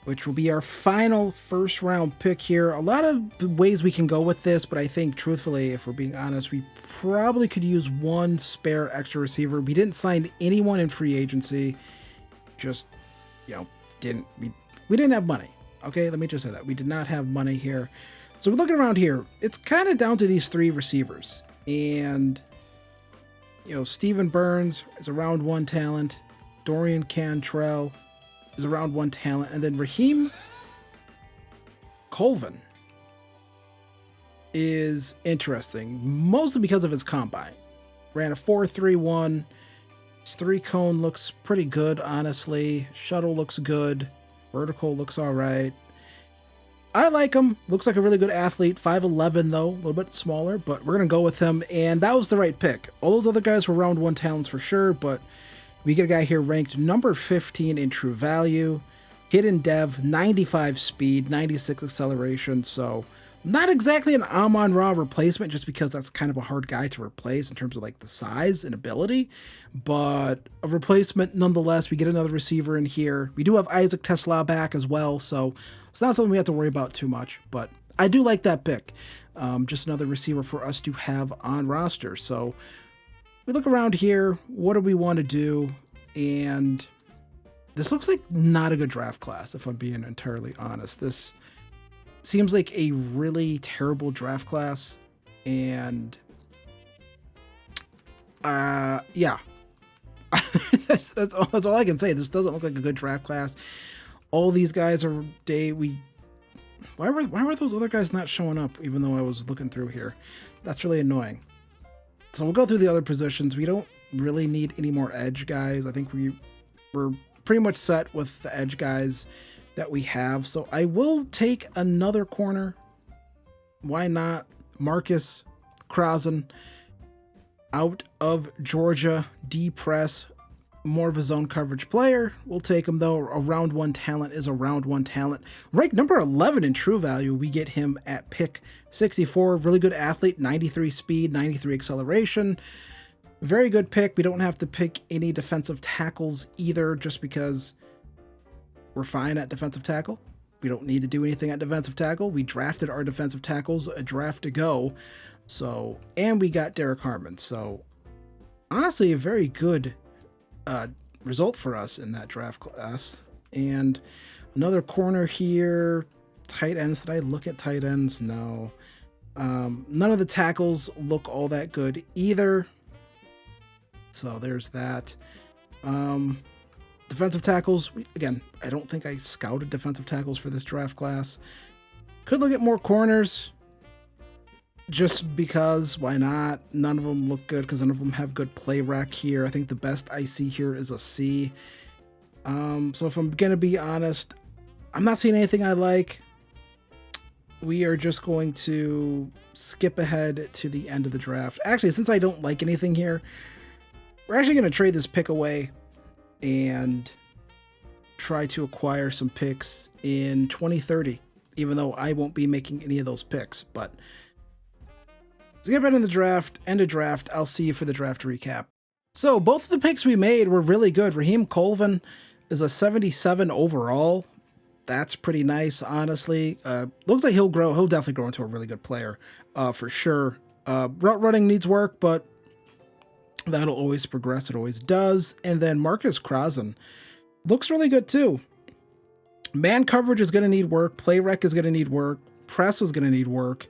which will be our final first round pick here. A lot of ways we can go with this, but I think truthfully, if we're being honest, we probably could use one spare extra receiver. We didn't sign anyone in free agency. Just, we didn't have money. Okay, let me just say that. We did not have money here. So we're looking around here. It's kind of down to these three receivers. And, Steven Burns is a round one talent. Dorian Cantrell is a round one talent. And then Raheem Colvin is interesting, mostly because of his combine. Ran a 4.31. His three cone looks pretty good, honestly. Shuttle looks good. Vertical looks all right. I like him. Looks like a really good athlete. 5'11", though. A little bit smaller, but we're going to go with him. And that was the right pick. All those other guys were round one talents for sure, but we get a guy here ranked number 15 in true value. Hidden dev, 95 speed, 96 acceleration. So not exactly an Amon-Ra replacement, just because that's kind of a hard guy to replace in terms of like the size and ability, but a replacement nonetheless. We get another receiver in here. We do have Isaac Tesla back as well, so it's not something we have to worry about too much, but I do like that pick. Just another receiver for us to have on roster. So we look around here. What do we want to do? And this looks like not a good draft class, if I'm being entirely honest. This seems like a really terrible draft class, and Yeah. that's all I can say. This doesn't look like a good draft class. All these guys are why were those other guys not showing up even though I was looking through here? That's really annoying. So we'll go through the other positions. We don't really need any more edge guys. I think we're pretty much set with the edge guys that we have. So I will take another corner. Why not? Marcus Crossan out of Georgia, D-press, more of a zone coverage player. We'll take him though. A round one talent is a round one talent. Ranked number 11 in true value. We get him at pick 64. Really good athlete, 93 speed, 93 acceleration. Very good pick. We don't have to pick any defensive tackles either just because we're fine at defensive tackle. We don't need to do anything at defensive tackle. We drafted our defensive tackles a draft ago. So, and we got Derek Harmon. So honestly, a very good result for us in that draft class. And another corner here. Tight ends. Did I look at tight ends? No. None of the tackles look all that good either. So there's that. Defensive tackles. Again, I don't think I scouted defensive tackles for this draft class. Could look at more corners. Just because, why not? None of them look good because none of them have good play rec here. I think the best I see here is a C. So if I'm going to be honest, I'm not seeing anything I like. We are just going to skip ahead to the end of the draft. Actually, since I don't like anything here, we're actually going to trade this pick away and try to acquire some picks in 2030, even though I won't be making any of those picks. But to get back in the draft, end of draft, I'll see you for the draft recap. So both of the picks we made were really good. Raheem Colvin is a 77 overall. That's pretty nice, honestly. Looks like he'll grow. He'll definitely grow into a really good player, for sure. Route running needs work, but that'll always progress. It always does. And then Marcus Crossan looks really good too. Man coverage is going to need work. Play rec is going to need work. Press is going to need work.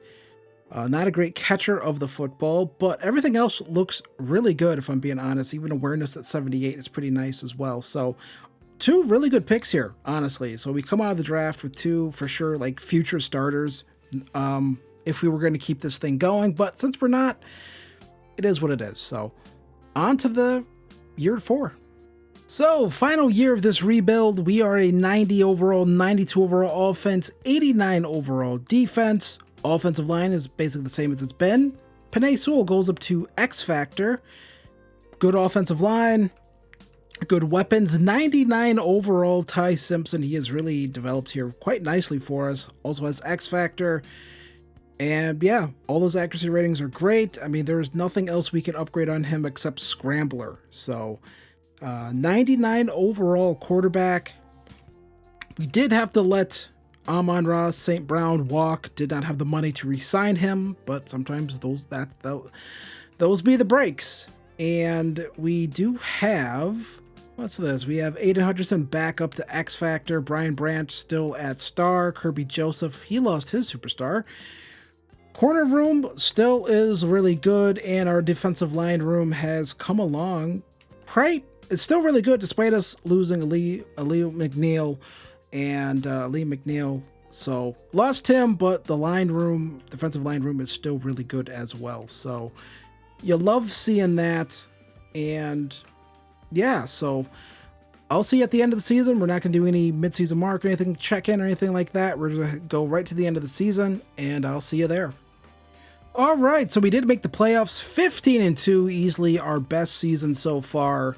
Not a great catcher of the football, but everything else looks really good, if I'm being honest. Even awareness at 78 is pretty nice as well. So two really good picks here, honestly. So we come out of the draft with two, for sure, like future starters, if we were going to keep this thing going. But since we're not, it is what it is. So on to the year 4. So final year of this rebuild, we are a 90 overall, 92 overall offense, 89 overall defense. Offensive line is basically the same as it's been. Penei Sewell goes up to X Factor. Good offensive line. Good weapons. 99 overall Ty Simpson. He has really developed here quite nicely for us. Also has X Factor. And yeah, all those accuracy ratings are great. I mean, there's nothing else we can upgrade on him except Scrambler. So 99 overall quarterback. We did have to let Amon-Ra St. Brown walk. Did not have the money to re-sign him, but sometimes those be the breaks. And we do have, what's this? We have Aiden Hutchinson back up to X Factor. Brian Branch still at star. Kirby Joseph, he lost his superstar. Corner room still is really good, and our defensive line room has come along. Right, it's still really good despite us losing Lee McNeil. And Lee McNeil, so lost him, but the defensive line room is still really good as well. So you love seeing that. And yeah, so I'll see you at the end of the season. We're not going to do any midseason mark or anything, check-in or anything like that. We're going to go right to the end of the season, and I'll see you there. All right, so we did make the playoffs, 15-2, easily our best season so far.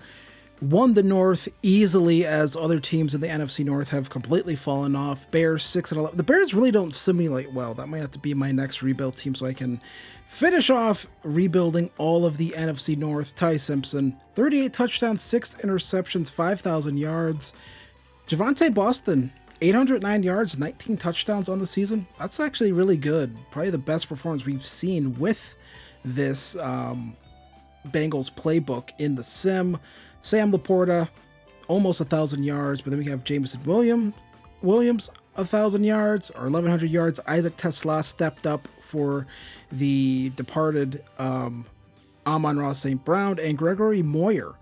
Won the North easily, as other teams in the NFC North have completely fallen off. Bears 6-11. The Bears really don't simulate well. That might have to be my next rebuild team so I can finish off rebuilding all of the NFC North. Ty Simpson, 38 touchdowns, 6 interceptions, 5,000 yards. Javonte Boston, 809 yards, 19 touchdowns on the season. That's actually really good. Probably the best performance we've seen with this Bengals playbook in the sim. Sam Laporta, almost 1,000 yards, but then we have Jameson Williams, 1,000 yards or 1,100 yards. Isaac Tesla stepped up for the departed Amon-Ra St. Brown, and Gregory Moyer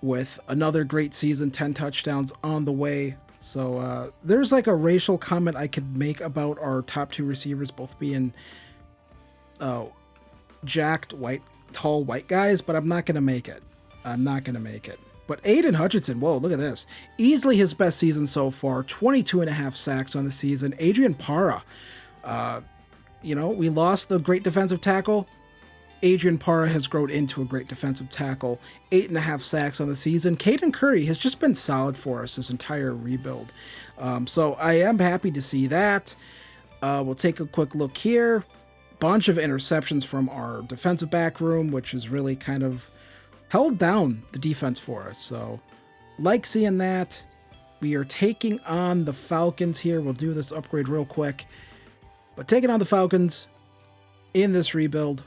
with another great season, 10 touchdowns on the way. So there's like a racial comment I could make about our top 2 receivers both being jacked, white, tall, white guys, but I'm not going to make it. I'm not going to make it. But Aiden Hutchinson, whoa, look at this. Easily his best season so far, 22.5 sacks on the season. Adrian Parra, we lost the great defensive tackle. Adrian Parra has grown into a great defensive tackle. 8.5 sacks on the season. Caden Curry has just been solid for us this entire rebuild. So I am happy to see that. We'll take a quick look here. Bunch of interceptions from our defensive back room, which has really kind of held down the defense for us. So like seeing that. We are taking on the Falcons here. We'll do this upgrade real quick. But taking on the Falcons in this rebuild.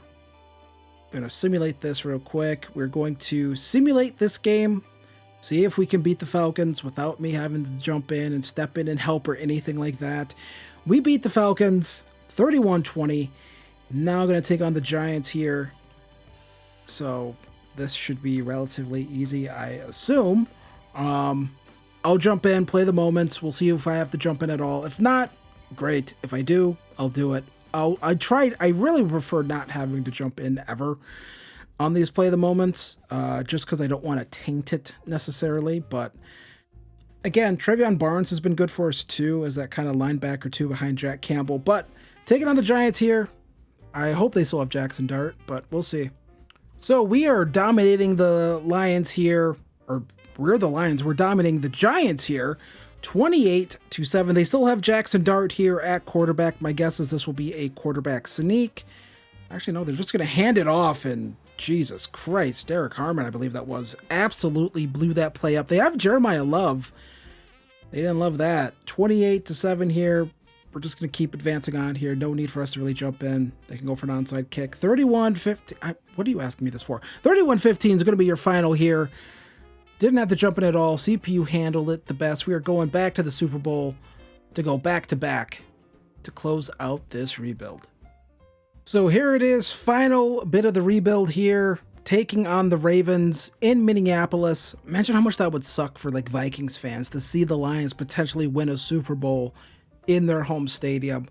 I'm going to simulate this real quick. We're going to simulate this game. See if we can beat the Falcons without me having to jump in and step in and help or anything like that. We beat the Falcons 31-20. Now I'm going to take on the Giants here. So this should be relatively easy, I assume. I'll jump in, play the moments. We'll see if I have to jump in at all. If not, great. If I do, I'll do it. I really prefer not having to jump in ever on these play the moments, just because I don't want to taint it necessarily. But again, Trevion Barnes has been good for us too, as that kind of linebacker too behind Jack Campbell. But taking on the Giants here, I hope they still have Jackson Dart, but we'll see. So we are dominating the Lions here, or we're the Lions. We're dominating the Giants here, 28-7. They still have Jackson Dart here at quarterback. My guess is this will be a quarterback sneak. Actually, no, they're just going to hand it off, and Jesus Christ, Derek Harmon, I believe that was, absolutely blew that play up. They have Jeremiah Love. They didn't love that. 28-7 here. We're just going to keep advancing on here. No need for us to really jump in. They can go for an onside kick. 31-15. What are you asking me this for? 31-15 is going to be your final here. Didn't have to jump in at all. CPU handled it the best. We are going back to the Super Bowl to go back-to-back to close out this rebuild. So here it is. Final bit of the rebuild here. Taking on the Ravens in Minneapolis. Imagine how much that would suck for like Vikings fans to see the Lions potentially win a Super Bowl in their home stadium.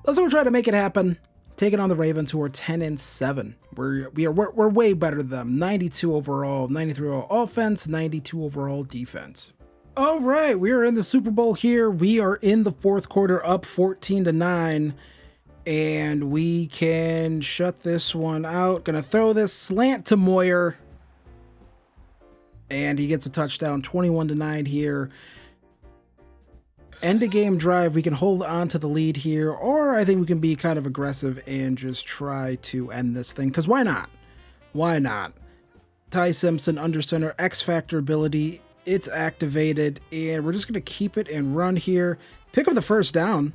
Let's go try to make it happen. Taking on the Ravens, who are 10-7. We're way better than them. 92 overall, 93 overall offense, 92 overall defense. All right, we are in the Super Bowl here. We are in the fourth quarter, up 14-9, and we can shut this one out. Gonna throw this slant to Moyer, and he gets a touchdown. 21-9 here. End of game drive, we can hold on to the lead here, or I think we can be kind of aggressive and just try to end this thing, because why not? Why not? Ty Simpson, under center, X Factor ability, it's activated, and we're just going to keep it and run here. Pick up the first down,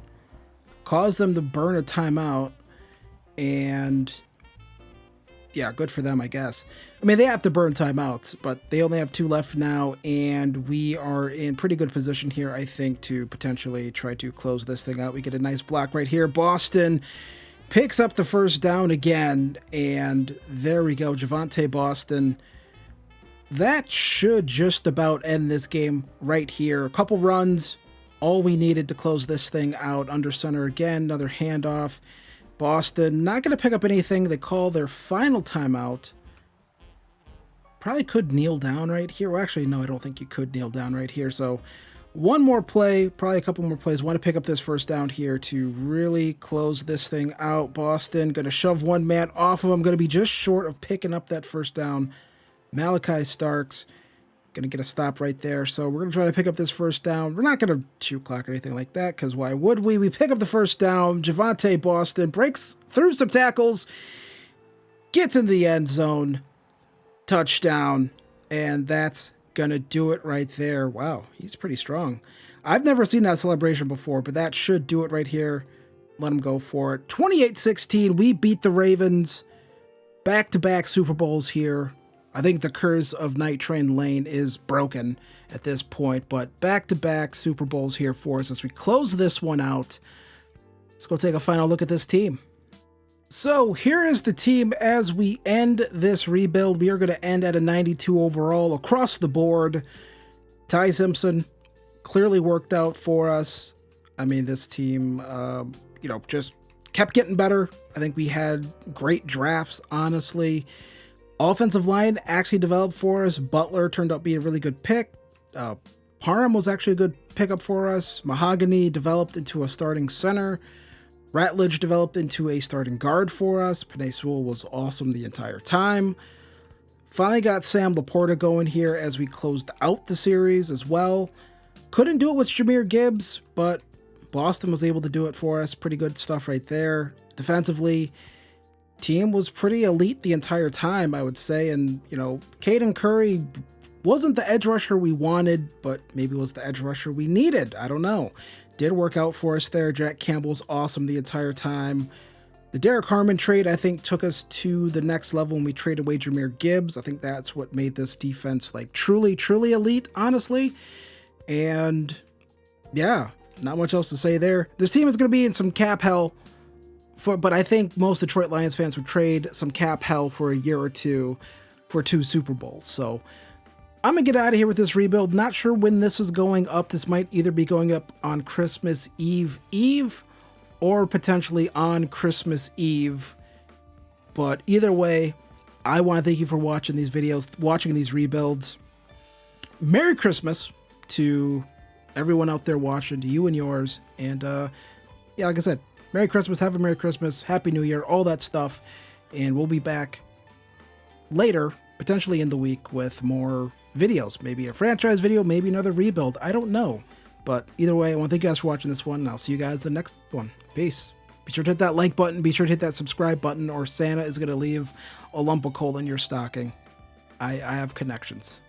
cause them to burn a timeout, and yeah, good for them, I guess. I mean, they have to burn timeouts, but they only have 2 left now, and we are in pretty good position here, I think, to potentially try to close this thing out. We get a nice block right here. Boston picks up the first down again, and there we go. Javonte Boston. That should just about end this game right here. A couple runs, all we needed to close this thing out. Under center again, another handoff. Boston not going to pick up anything. They call their final timeout. Probably could kneel down right here. Well, actually, no, I don't think you could kneel down right here. So one more play, probably a couple more plays. Want to pick up this first down here to really close this thing out. Boston going to shove one man off of him. Going to be just short of picking up that first down. Malachi Starks going to get a stop right there. So we're going to try to pick up this first down. We're not going to shoot clock or anything like that, because why would we? We pick up the first down. Javonte Boston breaks through some tackles, gets in the end zone, touchdown, and that's going to do it right there. Wow, he's pretty strong. I've never seen that celebration before, but that should do it right here. Let him go for it. 28-16, we beat the Ravens. Back-to-back Super Bowls here. I think the curse of Night Train Lane is broken at this point, but back-to-back Super Bowls here for us as we close this one out. Let's go take a final look at this team. So here is the team as we end this rebuild. We are going to end at a 92 overall across the board. Ty Simpson clearly worked out for us. I mean, this team, just kept getting better. I think we had great drafts, honestly. Offensive line actually developed for us. Butler turned out to be a really good pick. Parham was actually a good pickup for us. Mahogany developed into a starting center. Ratledge developed into a starting guard for us. Penei Sewell was awesome the entire time. Finally got Sam Laporta going here as we closed out the series as well. Couldn't do it with Jahmyr Gibbs, but Boston was able to do it for us. Pretty good stuff right there. Defensively, team was pretty elite the entire time, I would say. And, Caden Curry wasn't the edge rusher we wanted, but maybe was the edge rusher we needed. I don't know. Did work out for us there. Jack Campbell's awesome the entire time. The Derek Harmon trade, I think, took us to the next level when we traded away Jahmyr Gibbs. I think that's what made this defense truly, truly elite, honestly. And yeah, not much else to say there. This team is going to be in some cap hell, but I think most Detroit Lions fans would trade some cap hell for a year or two for 2 Super Bowls. So I'm going to get out of here with this rebuild. Not sure when this is going up. This might either be going up on Christmas Eve or potentially on Christmas Eve. But either way, I want to thank you for watching these videos, watching these rebuilds. Merry Christmas to everyone out there watching, to you and yours. And like I said, Merry Christmas, have a Merry Christmas, Happy New Year, all that stuff. And we'll be back later, potentially in the week, with more videos. Maybe a franchise video, maybe another rebuild. I don't know. But either way, I want to thank you guys for watching this one, and I'll see you guys in the next one. Peace. Be sure to hit that like button. Be sure to hit that subscribe button, or Santa is going to leave a lump of coal in your stocking. I have connections.